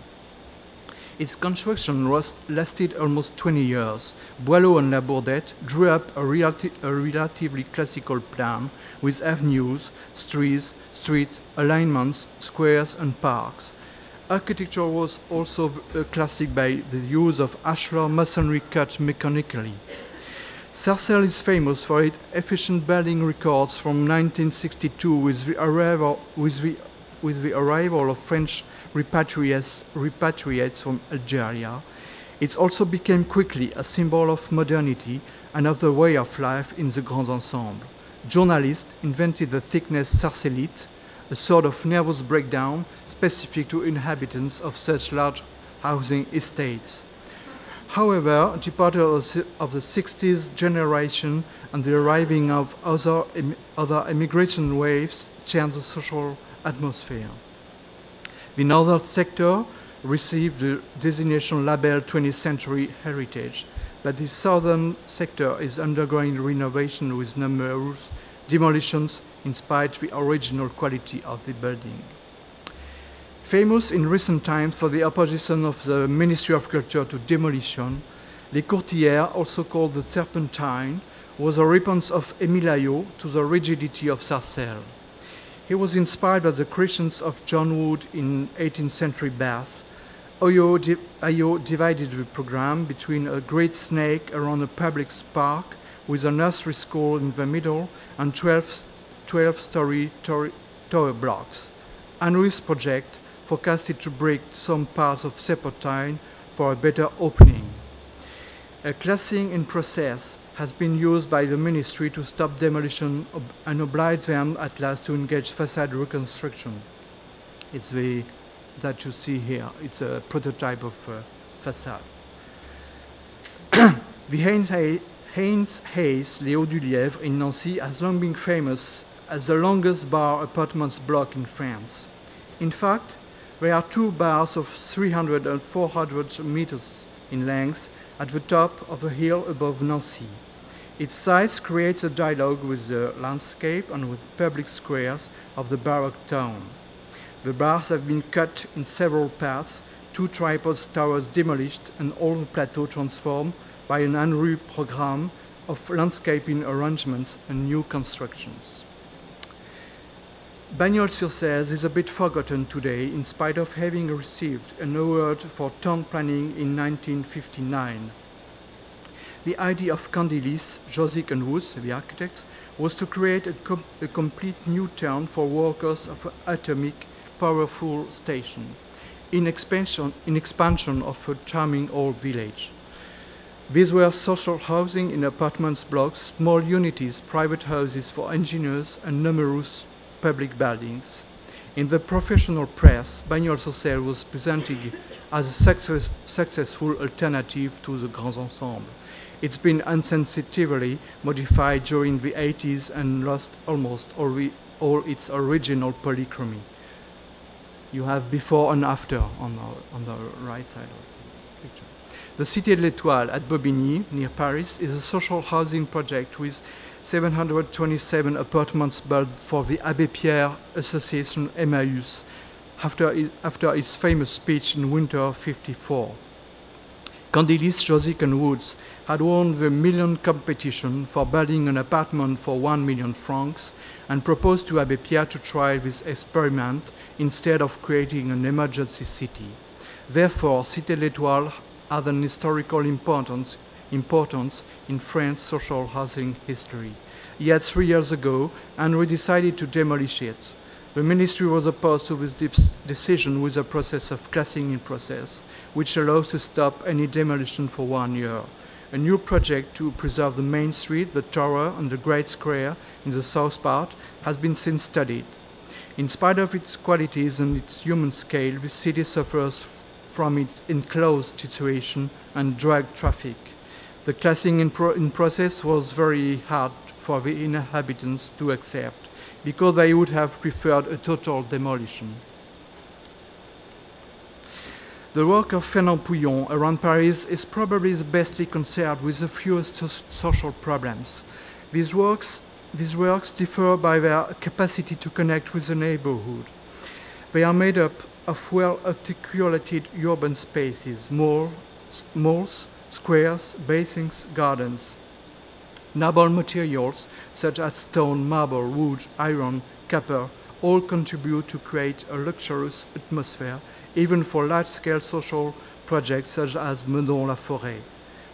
Its construction lasted almost 20 years. Boileau and Labourdette drew up a relatively classical plan with avenues, streets, alignments, squares, and parks. Architecture was also a classic by the use of ashlar masonry cut mechanically. Sarcelles is famous for its efficient building records from 1962 with the arrival of French repatriates from Algeria. It also became quickly a symbol of modernity and of the way of life in the Grand Ensemble. Journalists invented the thickness sarcellite, a sort of nervous breakdown specific to inhabitants of such large housing estates. However, departure of the 60s generation and the arriving of other immigration waves changed the social atmosphere. The northern sector received the designation label 20th Century Heritage, but the southern sector is undergoing renovation with numerous demolitions in spite of the original quality of the building. Famous in recent times for the opposition of the Ministry of Culture to demolition, Les Courtières, also called the Serpentine, was a response of Émile Ayot to the rigidity of Sarcelles. He was inspired by the creations of John Wood in 18th century Bath. Ayot divided the program between a great snake around a public park with a nursery school in the middle and 12-story tower blocks. Henry's project forecasted to break some parts of Serpentine for a better opening. A classing in process has been used by the ministry to stop demolition and oblige them at last to engage facade reconstruction. It's that you see here. It's a prototype of facade. The Haynes Hayes, Les Hauts du Lièvre in Nancy has long been famous as the longest bar apartments block in France. In fact, there are 2 bars of 300 and 400 meters in length at the top of a hill above Nancy. Its size creates a dialogue with the landscape and with public squares of the Baroque town. The bars have been cut in several parts, 2 tripod towers demolished, and all the plateau transformed by an ANRU program of landscaping arrangements and new constructions. Bagnols-sur-Cèze is a bit forgotten today in spite of having received an award for town planning in 1959. The idea of Candelis, Josic and Woods, the architects, was to create a complete new town for workers of an atomic, powerful station, in expansion of a charming old village. These were social housing in apartments blocks, small unities, private houses for engineers, and numerous public buildings. In the professional press, Bagnols-sur-Cèze was presented as a successful alternative to the Grands Ensembles. It's been insensitively modified during the 80s and lost almost all its original polychromy. You have before and after on the right side of the picture. The Cité de l'Étoile at Bobigny, near Paris, is a social housing project with 727 apartments built for the Abbé Pierre Association Emmaüs after his famous speech in winter '54. Candelis, Josic and Woods had won the million competition for building an apartment for 1 million francs and proposed to Abbé Pierre to try this experiment instead of creating an emergency city. Therefore, Cité de l'Étoile had an historical importance in France's social housing history. Yet 3 years ago, Henry decided to demolish it. The ministry was opposed to this decision with a process of classing in process, which allows to stop any demolition for 1 year. A new project to preserve the main street, the tower, and the great square in the south part has been since studied. In spite of its qualities and its human scale, the city suffers from its enclosed situation and drag traffic. The classing in process was very hard for the inhabitants to accept, because they would have preferred a total demolition. The work of Fernand Pouillon around Paris is probably the best concerned with the fewest social problems. These works differ by their capacity to connect with the neighborhood. They are made up of well-articulated urban spaces, malls, squares, basins, gardens. Noble materials such as stone, marble, wood, iron, copper all contribute to create a luxurious atmosphere, even for large-scale social projects such as Meudon-la-Forêt.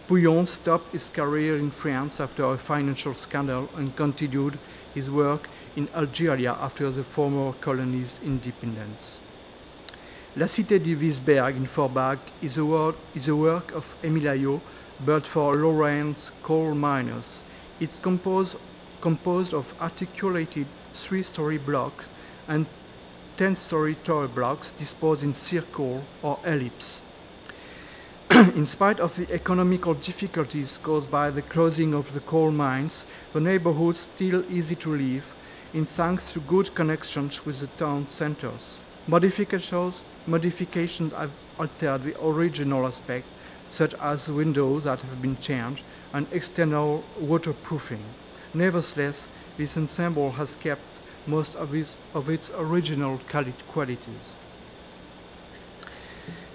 Pouillon stopped his career in France after a financial scandal and continued his work in Algeria after the former colony's independence. La Cité du Wiesberg in Forbach is a work of Émile Ayot, built for Lorraine coal miners. It's composed of articulated 3-story blocks and 10-story tower blocks disposed in circle or ellipse. In spite of the economical difficulties caused by the closing of the coal mines, the neighborhood is still easy to live, in thanks to good connections with the town centers. Modifications have altered the original aspect, such as windows that have been changed and external waterproofing. Nevertheless, this ensemble has kept most of its original qualities.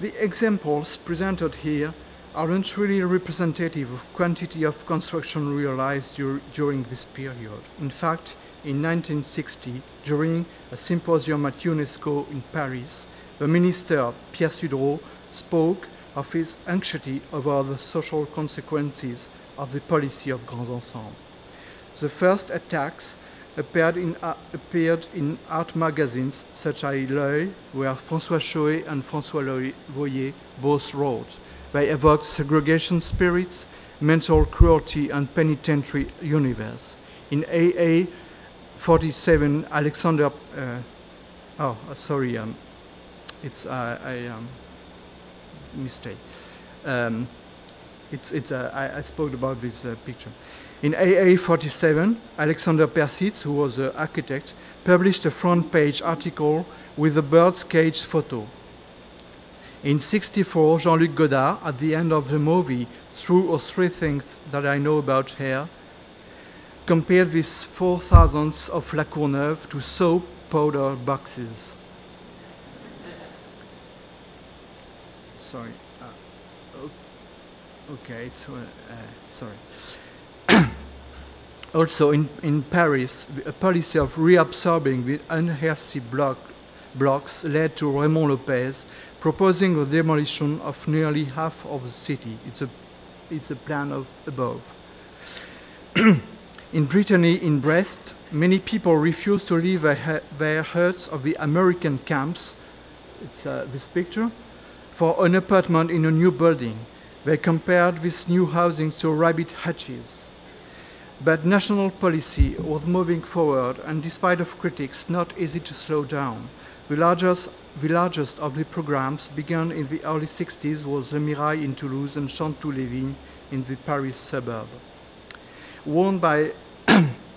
The examples presented here aren't really representative of quantity of construction realized during this period. In fact, in 1960, during a symposium at UNESCO in Paris, the minister, Pierre Sudreau, spoke of his anxiety over the social consequences of the policy of Grands Ensembles. The first attacks appeared in art magazines such as L'Œil, where François Choët and François Voyer both wrote. They evoked segregation spirits, mental cruelty, and penitentiary universe. In AA 47, Alexander, mistake. I spoke about this picture. In AA 47, Alexander Persitz, who was an architect, published a front-page article with a bird's cage photo. In '64, Jean-Luc Godard, at the end of the movie three things that I know about here. Compare these 4,000 of La Courneuve to soap powder boxes. Sorry. Okay, sorry. Also, in Paris, a policy of reabsorbing the unhealthy blocks led to Raymond Lopez proposing the demolition of nearly half of the city. It's a plan of above. In Brittany, in Brest, many people refused to leave their huts of the American camps, it's this picture, for an apartment in a new building. They compared this new housing to rabbit hutches. But national policy was moving forward, and despite of critics, not easy to slow down. The largest of the programs began in the early 60s was Le Mirail in Toulouse and Chanteloup-Lévin in the Paris suburb. Won by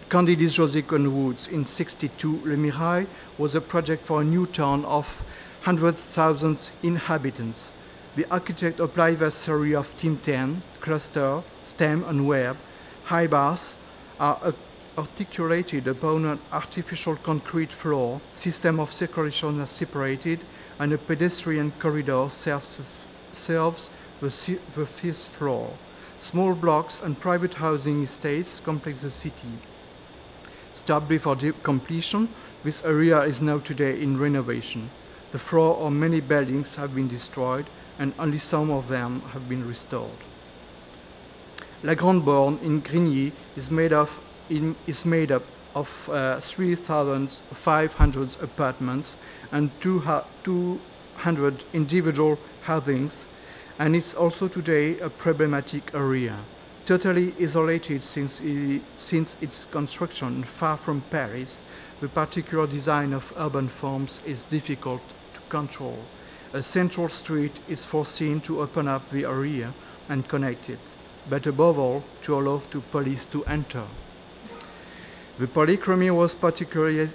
Candidice José Conwoods in 62, Le Mirail was a project for a new town of 100,000 inhabitants. The architect applied their theory of Team 10, cluster, stem, and web. High bars are articulated upon an artificial concrete floor, system of circulation are separated, and a pedestrian corridor serves the fifth floor. Small blocks and private housing estates complete the city. Stopped before completion, this area is now today in renovation. The floor of many buildings have been destroyed, and only some of them have been restored. La Grande Borne in Grigny is made up of 3,500 apartments and 200 individual housings, and it's also today a problematic area. Totally isolated since its construction far from Paris, the particular design of urban forms is difficult to control. A central street is foreseen to open up the area and connect it, but above all, to allow the police to enter. The polychromy was particularly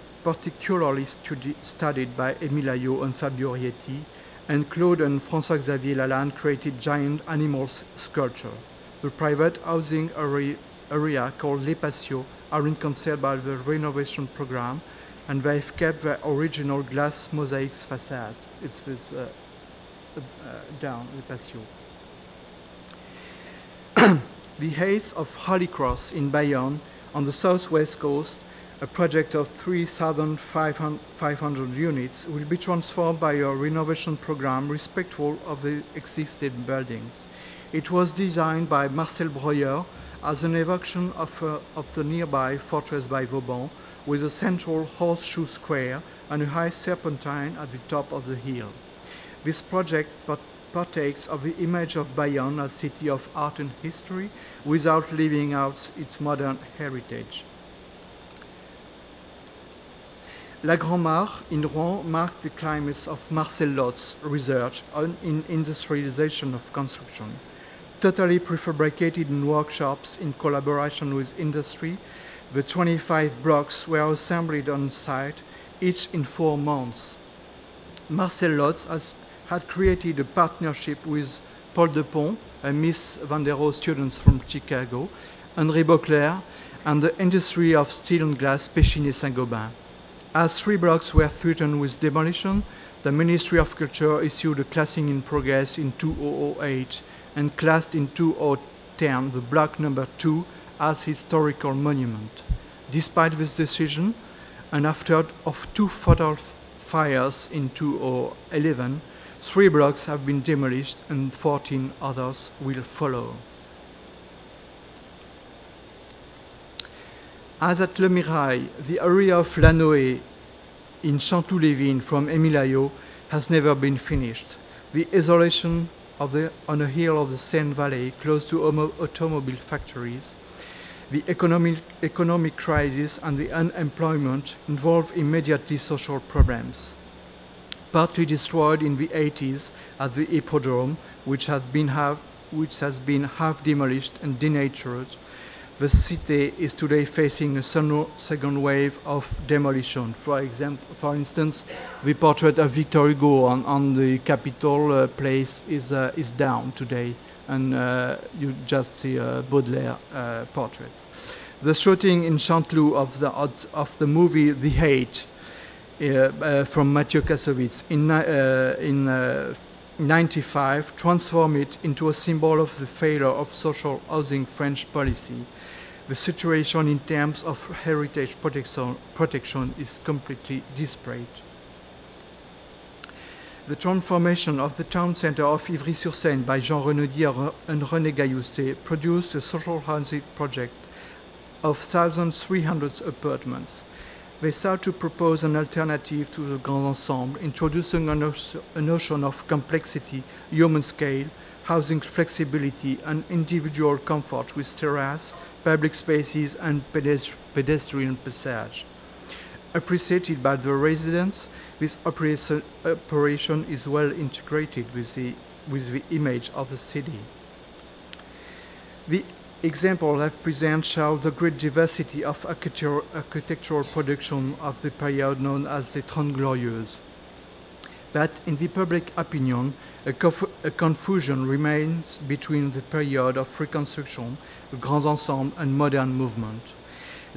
studied by Émile Ayot and Fabio Rietti, and Claude and François-Xavier Lalanne created giant animal sculpture. The private housing area called Les Patios are in concert by the renovation program, and they've kept their original glass mosaics facade. It's this down, Les Patios. The Haze of Holy Cross in Bayonne on the southwest coast, a project of 3,500 units, will be transformed by a renovation program respectful of the existing buildings. It was designed by Marcel Breuer as an evocation of the nearby fortress by Vauban, with a central horseshoe square and a high serpentine at the top of the hill. This project partakes of the image of Bayonne as city of art and history without leaving out its modern heritage. La Grand-Mare in Rouen marked the climax of Marcel Lotz's research in industrialization of construction. Totally prefabricated in workshops in collaboration with industry, the 25 blocks were assembled on site, each in 4 months. Marcel Lotz had created a partnership with Paul Depont, a Miss Van der Rohe student from Chicago, Henri Beauclerc, and the industry of steel and glass Péchiney Saint-Gobain. As 3 blocks were threatened with demolition, the Ministry of Culture issued a classing in progress in 2008 and classed in 2010 the block number 2 as historical monument. Despite this decision, and after 2 fatal fires in 2011, 3 blocks have been demolished and 14 others will follow. As at Le Mirail, the area of La Noé in Chanteloup-Lévin from Émile Ayot has never been finished. The isolation on a hill of the Seine Valley close to automobile factories, the economic crisis and the unemployment involve immediately social problems. Partly destroyed in the 80s at the Hippodrome, which has been half demolished and denatured, the city is today facing a second wave of demolition. For instance, the portrait of Victor Hugo on the Capitol place is down today, and you just see a Baudelaire portrait. The shooting in Chanteloup of the movie The Hate from Mathieu Kassovitz in 1995 transformed it into a symbol of the failure of social housing French policy. The situation in terms of heritage protection is completely disparate. The transformation of the town center of Ivry-sur-Seine by Jean Renaudier and René Gaillousset produced a social housing project of 1,300 apartments. They sought to propose an alternative to the Grand Ensemble, introducing a notion of complexity, human scale, housing flexibility, and individual comfort with terrace, public spaces, and pedestrian passage. Appreciated by the residents, this operation is well integrated with the image of the city. The examples I've presented show the great diversity of architectural production of the period known as the Trente Glorieuses. But in the public opinion, a confusion remains between the period of Reconstruction, the Grands Ensembles, and modern movement.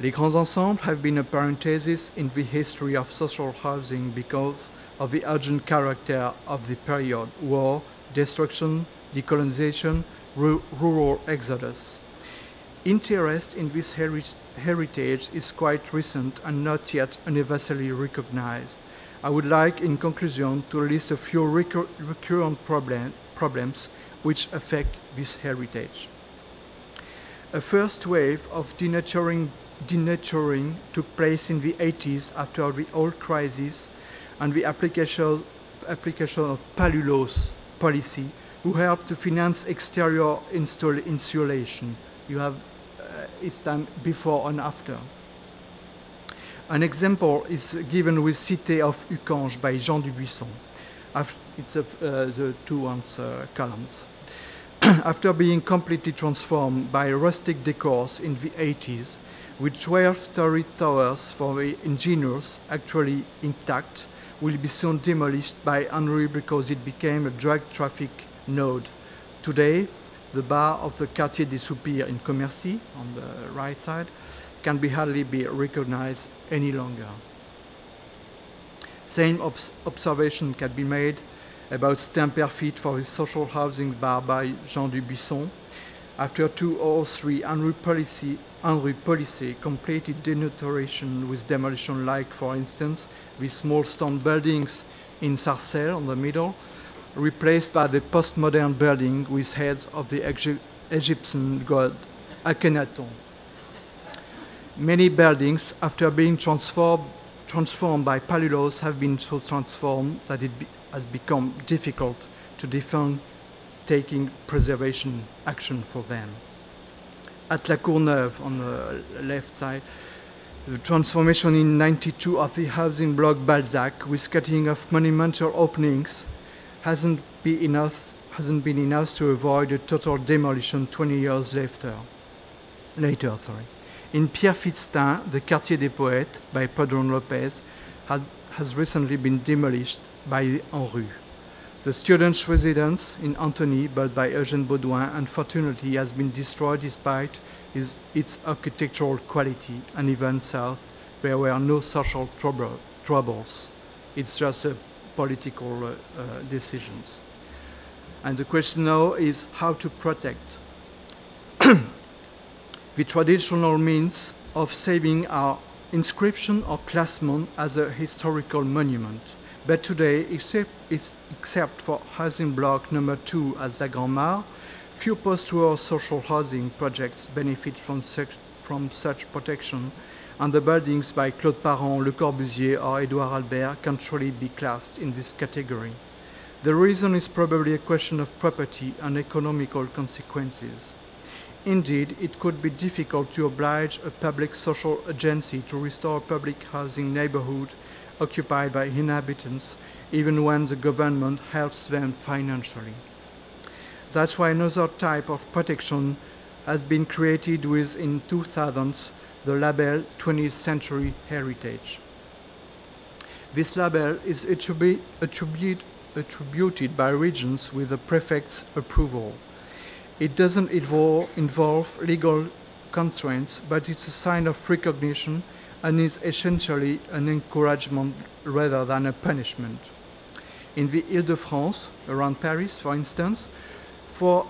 Les Grands Ensembles have been a parenthesis in the history of social housing because of the urgent character of the period: war, destruction, decolonization, rural exodus. Interest in this heritage is quite recent and not yet universally recognized. I would like, in conclusion, to list a few recurrent problems which affect this heritage. A first wave of denaturing took place in the 80s after the oil crisis and the application of Palulos policy, who helped to finance exterior insulation. You have its time before and after. An example is given with Cité of Ucange by Jean Dubuisson. It's the two columns. After being completely transformed by rustic decors in the 80s, with 12-story towers for the engineers actually intact, will be soon demolished by Henry because it became a drug traffic node. Today, the bar of the Quartier des Soupirs in Commercy, on the right side, can hardly be recognized any longer. Same observation can be made about Stamperfit for the social housing bar by Jean Dubuisson. After 2003, Henri Policé completed denaturation with demolition, like, for instance, the small stone buildings in Sarcelles on the middle, replaced by the postmodern building with heads of the Egyptian god Akhenaton. Many buildings, after being transformed by Palulos, have been so transformed that it has become difficult to defend taking preservation action for them. At La Courneuve, on the left side, the transformation in '92 of the housing block Balzac, with cutting of monumental openings, hasn't been enough to avoid a total demolition 20 years later. In Pierre Fitztin, the Quartier des Poètes by Prudon Lopez has recently been demolished by Henru. The students' residence in Antony, built by Eugène Baudouin, unfortunately has been destroyed despite its architectural quality, and even south, there were no social troubles. It's just political decisions. And the question now is how to protect. The traditional means of saving our inscription or classement as a historical monument. But today, except for housing block number 2 at La Grand-Mare, few post-war social housing projects benefit from such protection, and the buildings by Claude Parent, Le Corbusier, or Édouard Albert can truly be classed in this category. The reason is probably a question of property and economical consequences. Indeed, it could be difficult to oblige a public social agency to restore a public housing neighborhood occupied by inhabitants, even when the government helps them financially. That's why another type of protection has been created with, in 2000, the label 20th Century Heritage. This label is attributed by regions with the prefect's approval. It doesn't involve legal constraints, but it's a sign of recognition and is essentially an encouragement rather than a punishment. In the Île-de-France, around Paris, for instance, for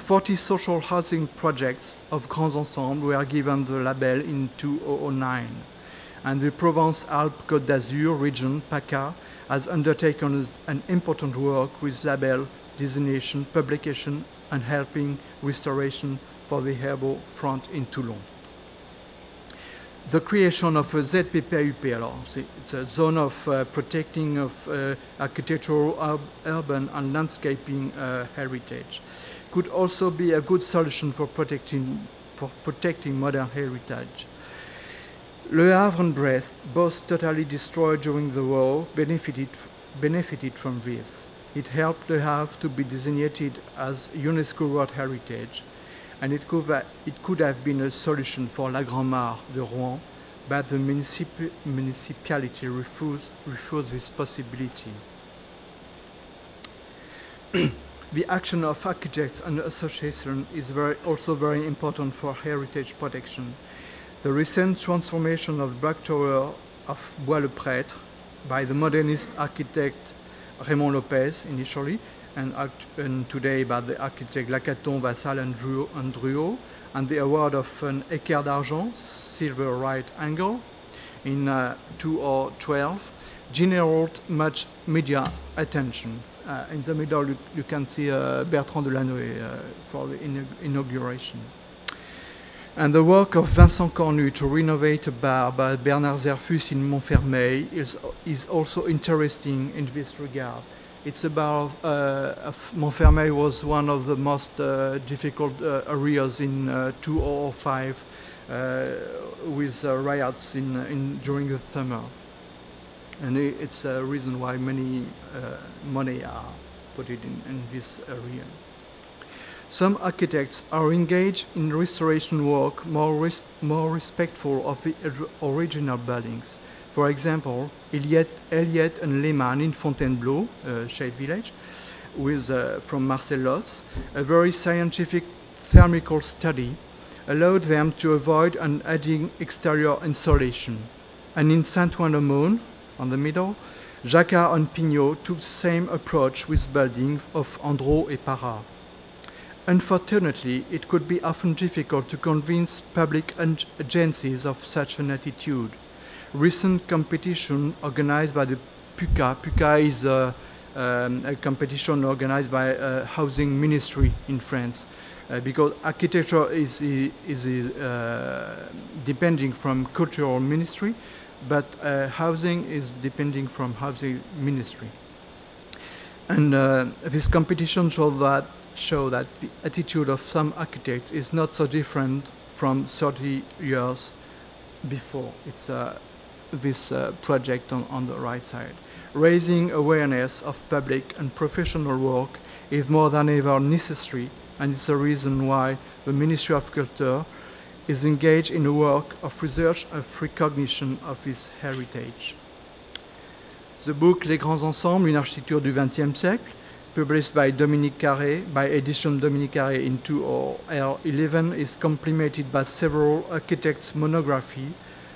40 social housing projects of Grands Ensembles were given the label in 2009. And the Provence-Alpes-Côte d'Azur region, PACA, has undertaken an important work with label designation, publication, and helping restoration for the Herbal Front in Toulon. The creation of a ZPPUP, it's a zone of protecting of architectural, urban, and landscaping heritage, could also be a good solution for protecting modern heritage. Le Havre and Brest, both totally destroyed during the war, benefited from this. It helped Le Havre to be designated as UNESCO World Heritage, and it could have been a solution for La Grand-Mare de Rouen, but the municipality refused this possibility. The action of architects and associations is also very important for heritage protection. The recent transformation of the Black Tower of Bois-le-Prêtre by the modernist architect Raymond Lopez initially, and today by the architect Lacaton, Vassal, and Druot, and the award of an Équerre d'Argent, silver right angle, in 2012, generated much media attention. In the middle, you can see Bertrand Delanoë for the inauguration. And the work of Vincent Cornu to renovate a bar by Bernard Zerfus in Montfermeil is also interesting in this regard. It's a bar of Montfermeil was one of the most difficult areas in 2005 with riots during the summer. And it's a reason why many money are put in this area. Some architects are engaged in restoration work more respectful of the original buildings. For example, Eliette and Lehmann in Fontainebleau, Shade Village, from Marcel Lotz, a very scientific thermal study allowed them to avoid an adding exterior insulation. And in Saint-Ouen-le-Mône, on the middle, Jacquard and Pignot took the same approach with buildings of Andro et Parra. Unfortunately, it could be often difficult to convince public agencies of such an attitude. Recent competition organized by the PUCA is a competition organized by Housing Ministry in France, because architecture is depending from Cultural Ministry, but housing is depending from Housing Ministry. And this competition show that the attitude of some architects is not so different from 30 years before. It's this project on the right side. Raising awareness of public and professional work is more than ever necessary, and it's a reason why the Ministry of Culture is engaged in a work of research of recognition of this heritage. The book Les Grands Ensembles, une architecture du XXe siècle, published by Dominique Carré, by Edition Dominique Carré in 2011, is complemented by several architects' monographies,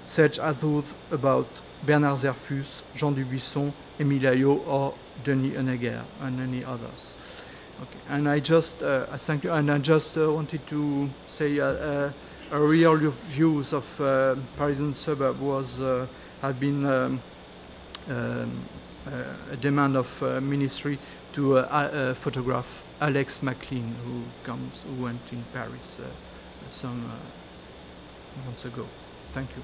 such as those about Bernard Zerfus, Jean Dubuisson, Émile Ayot, or Denis Honegger, and many others. Okay. And I just thank you. And I just wanted to say a real views of Parisian suburb have been a demand of ministry to photograph Alex MacLean, who went in Paris some months ago. Thank you.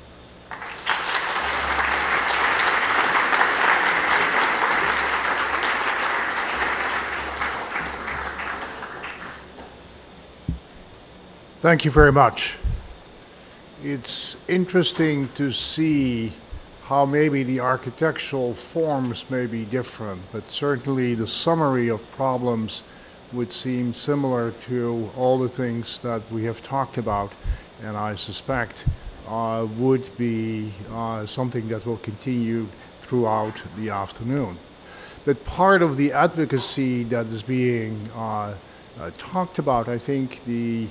Thank you very much. It's interesting to see how maybe the architectural forms may be different, but certainly the summary of problems would seem similar to all the things that we have talked about, and I suspect would be something that will continue throughout the afternoon. But part of the advocacy that is being talked about, I think the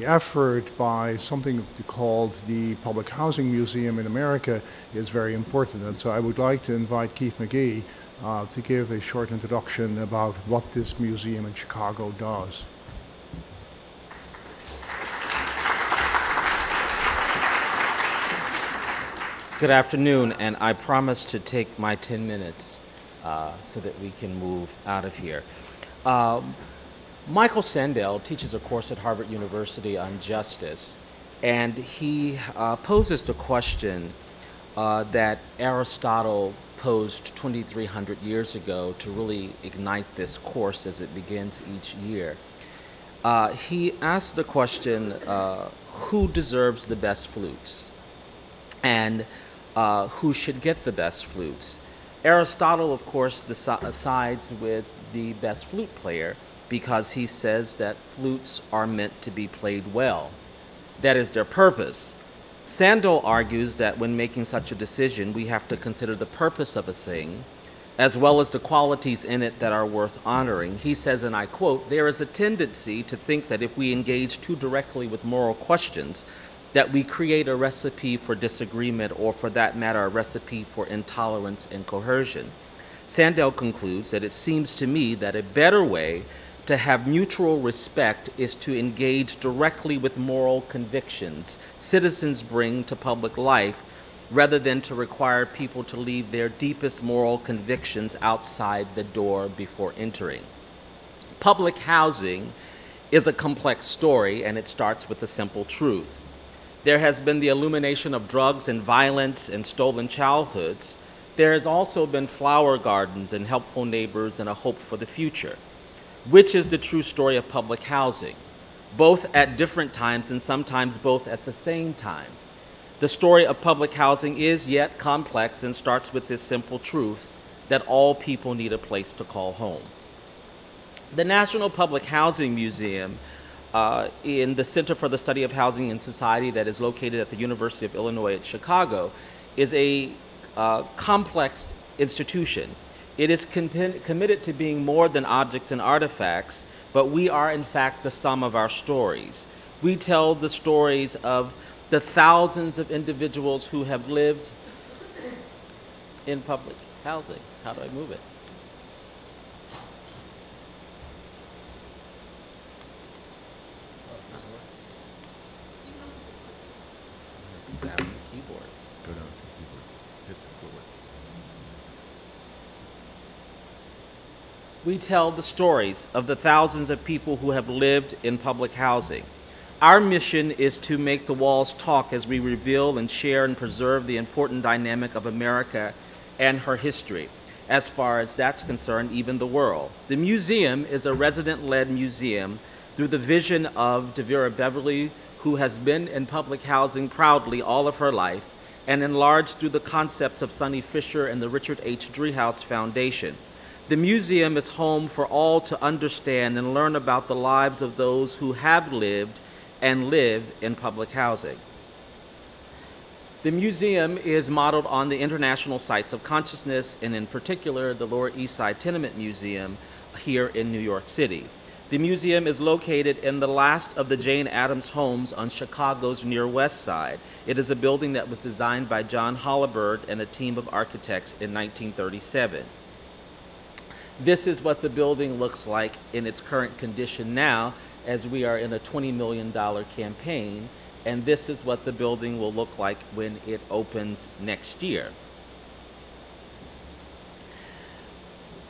effort by something called the Public Housing Museum in America is very important. And so I would like to invite Keith McGee to give a short introduction about what this museum in Chicago does. Good afternoon, and I promise to take my 10 minutes so that we can move out of here. Michael Sandel teaches a course at Harvard University on justice, and he poses the question that Aristotle posed 2,300 years ago to really ignite this course as it begins each year. He asks the question, who deserves the best flutes? And who should get the best flutes? Aristotle, of course, sides with the best flute player because he says that flutes are meant to be played well. That is their purpose. Sandel argues that when making such a decision, we have to consider the purpose of a thing, as well as the qualities in it that are worth honoring. He says, and I quote, "There is a tendency to think that if we engage too directly with moral questions, that we create a recipe for disagreement, or for that matter, a recipe for intolerance and coercion." Sandel concludes that it seems to me that a better way to have mutual respect is to engage directly with moral convictions citizens bring to public life, rather than to require people to leave their deepest moral convictions outside the door before entering. Public housing is a complex story, and it starts with a simple truth. There has been the illumination of drugs and violence and stolen childhoods. There has also been flower gardens and helpful neighbors and a hope for the future. Which is the true story of public housing, both at different times and sometimes both at the same time? The story of public housing is yet complex and starts with this simple truth that all people need a place to call home. The National Public Housing Museum in the Center for the Study of Housing and Society that is located at the University of Illinois at Chicago is a complex institution. It is committed to being more than objects and artifacts, but we are in fact the sum of our stories. We tell the stories of the thousands of individuals who have lived in public housing. How do I move it? We tell the stories of the thousands of people who have lived in public housing. Our mission is to make the walls talk as we reveal and share and preserve the important dynamic of America and her history. As far as that's concerned, even the world. The museum is a resident-led museum through the vision of Devera Beverly, who has been in public housing proudly all of her life, and enlarged through the concepts of Sonny Fischer and the Richard H. Driehaus Foundation. The museum is home for all to understand and learn about the lives of those who have lived and live in public housing. The museum is modeled on the international sites of consciousness, and in particular, the Lower East Side Tenement Museum here in New York City. The museum is located in the last of the Jane Addams homes on Chicago's Near West Side. It is a building that was designed by John Hollibird and a team of architects in 1937. This is what the building looks like in its current condition now, as we are in a $20 million campaign, and this is what the building will look like when it opens next year.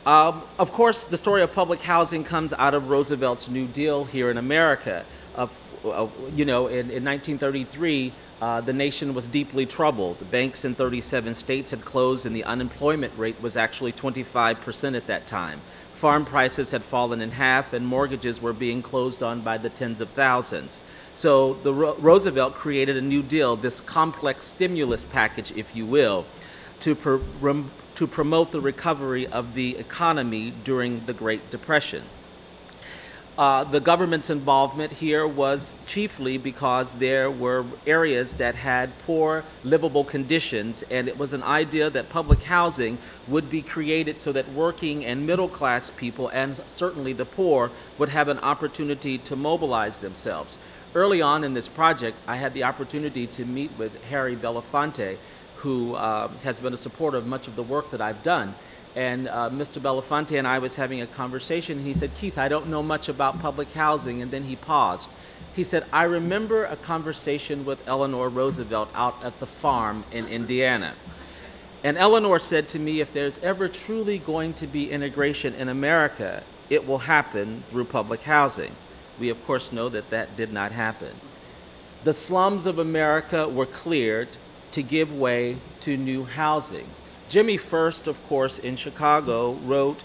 Of course, the story of public housing comes out of Roosevelt's New Deal here in America. You know, in 1933, the nation was deeply troubled. The banks in 37 states had closed, and the unemployment rate was actually 25% at that time. Farm prices had fallen in half, and mortgages were being closed on by the tens of thousands. So Roosevelt created a New Deal, this complex stimulus package, if you will, to promote the recovery of the economy during the Great Depression. The government's involvement here was chiefly because there were areas that had poor livable conditions, and it was an idea that public housing would be created so that working and middle class people, and certainly the poor, would have an opportunity to mobilize themselves. Early on in this project, I had the opportunity to meet with Harry Belafonte, who has been a supporter of much of the work that I've done. And Mr. Belafonte and I was having a conversation. He said, "Keith, I don't know much about public housing." And then he paused. He said, "I remember a conversation with Eleanor Roosevelt out at the farm in Indiana. And Eleanor said to me, if there's ever truly going to be integration in America, it will happen through public housing." We, of course, know that that did not happen. The slums of America were cleared to give way to new housing. Jimmy First, of course, in Chicago, wrote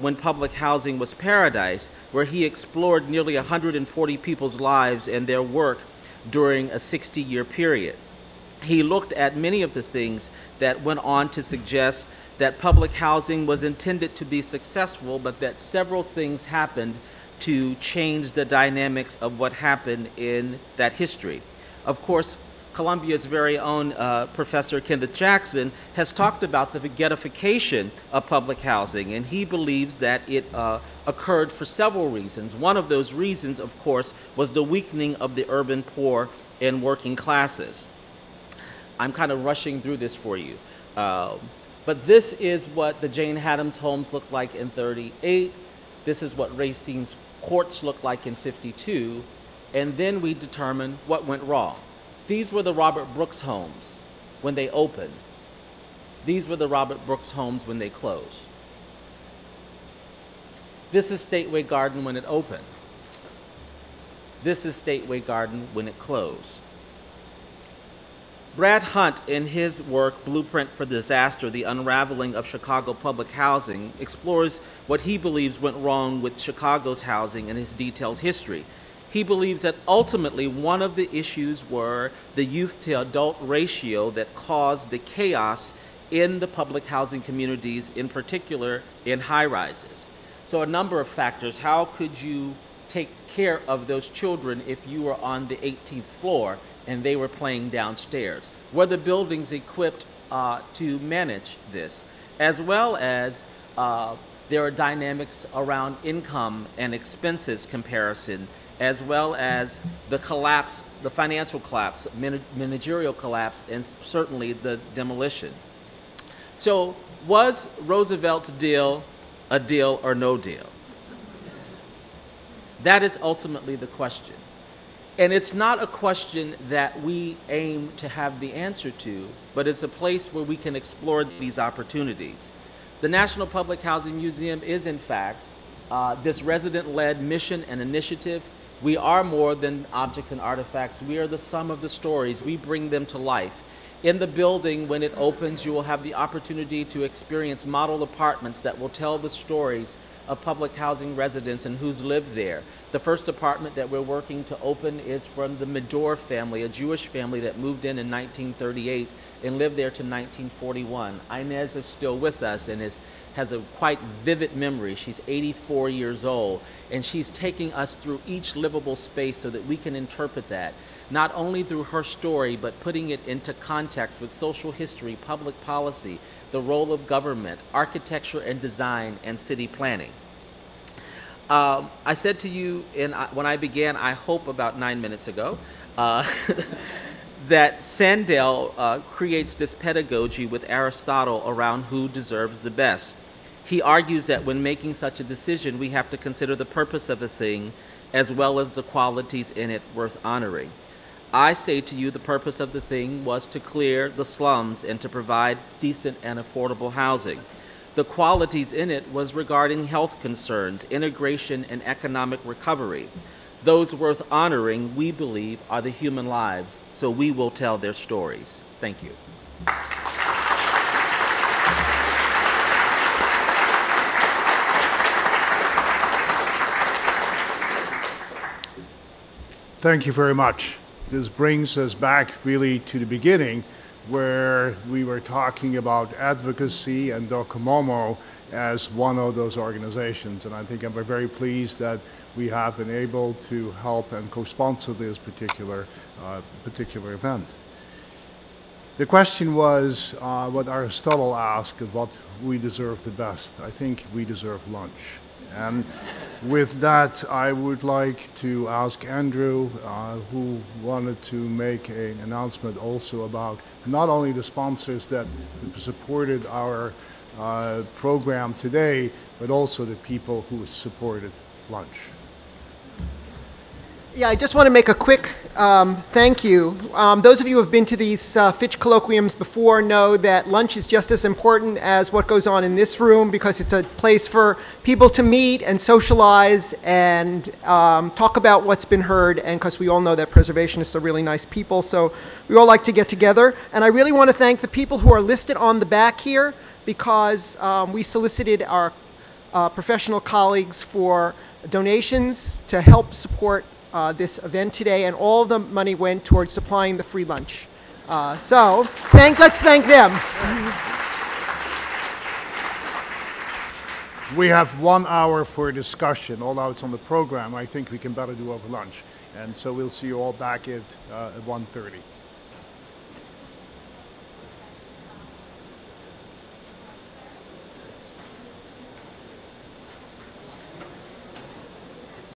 When Public Housing Was Paradise, where he explored nearly 140 people's lives and their work during a 60-year period. He looked at many of the things that went on to suggest that public housing was intended to be successful, but that several things happened to change the dynamics of what happened in that history. Of course, Columbia's very own Professor Kenneth Jackson has talked about the ghettification of public housing, and he believes that it occurred for several reasons. One of those reasons, of course, was the weakening of the urban poor and working classes. I'm kind of rushing through this for you. But this is what the Jane Addams homes looked like in 38. This is what Racine's courts looked like in 52. And then we determined what went wrong. These were the Robert Brooks homes when they opened. These were the Robert Brooks homes when they closed. This is Stateway Garden when it opened. This is Stateway Garden when it closed. Brad Hunt, in his work, Blueprint for Disaster, The Unraveling of Chicago Public Housing, explores what he believes went wrong with Chicago's housing and his detailed history. He believes that ultimately one of the issues were the youth to adult ratio that caused the chaos in the public housing communities, in particular in high-rises. So a number of factors. How could you take care of those children if you were on the 18th floor and they were playing downstairs? Were the buildings equipped to manage this? As well as there are dynamics around income and expenses comparison, as well as the collapse, the financial collapse, managerial collapse, and certainly the demolition. So was Roosevelt's deal a deal or no deal? That is ultimately the question. And it's not a question that we aim to have the answer to, but it's a place where we can explore these opportunities. The National Public Housing Museum is, in fact, this resident-led mission and initiative. We are more than objects and artifacts. We are the sum of the stories. We bring them to life. In the building, when it opens, you will have the opportunity to experience model apartments that will tell the stories of public housing residents and who's lived there. The first apartment that we're working to open is from the Medor family, a Jewish family that moved in 1938 and lived there to 1941. Inez is still with us and has a quite vivid memory. She's 84 years old, and she's taking us through each livable space so that we can interpret that, not only through her story, but putting it into context with social history, public policy, the role of government, architecture and design, and city planning. I said to you when I began, I hope about 9 minutes ago, that Sandel creates this pedagogy with Aristotle around who deserves the best. He argues that when making such a decision, we have to consider the purpose of a thing as well as the qualities in it worth honoring. I say to you the purpose of the thing was to clear the slums and to provide decent and affordable housing. The qualities in it was regarding health concerns, integration, and economic recovery. Those worth honoring, we believe, are the human lives, so we will tell their stories. Thank you. Thank you very much. This brings us back really to the beginning, where we were talking about advocacy and Docomomo as one of those organizations. And I think I'm very pleased that we have been able to help and co-sponsor this particular event. The question was what Aristotle asked of what we deserve the best. I think we deserve lunch. And with that, I would like to ask Andrew, who wanted to make an announcement also about not only the sponsors that supported our program today, but also the people who supported lunch. Yeah, I just want to make a quick thank you. Those of you who have been to these Fitch Colloquiums before know that lunch is just as important as what goes on in this room, because it's a place for people to meet and socialize and talk about what's been heard, and because we all know that preservationists are really nice people, so we all like to get together. And I really want to thank the people who are listed on the back here, because we solicited our professional colleagues for donations to help support this event today, and all the money went towards supplying the free lunch. So let's thank them. We have 1 hour for discussion, although it's on the program. I think we can better do over lunch. And so we'll see you all back at 1:30.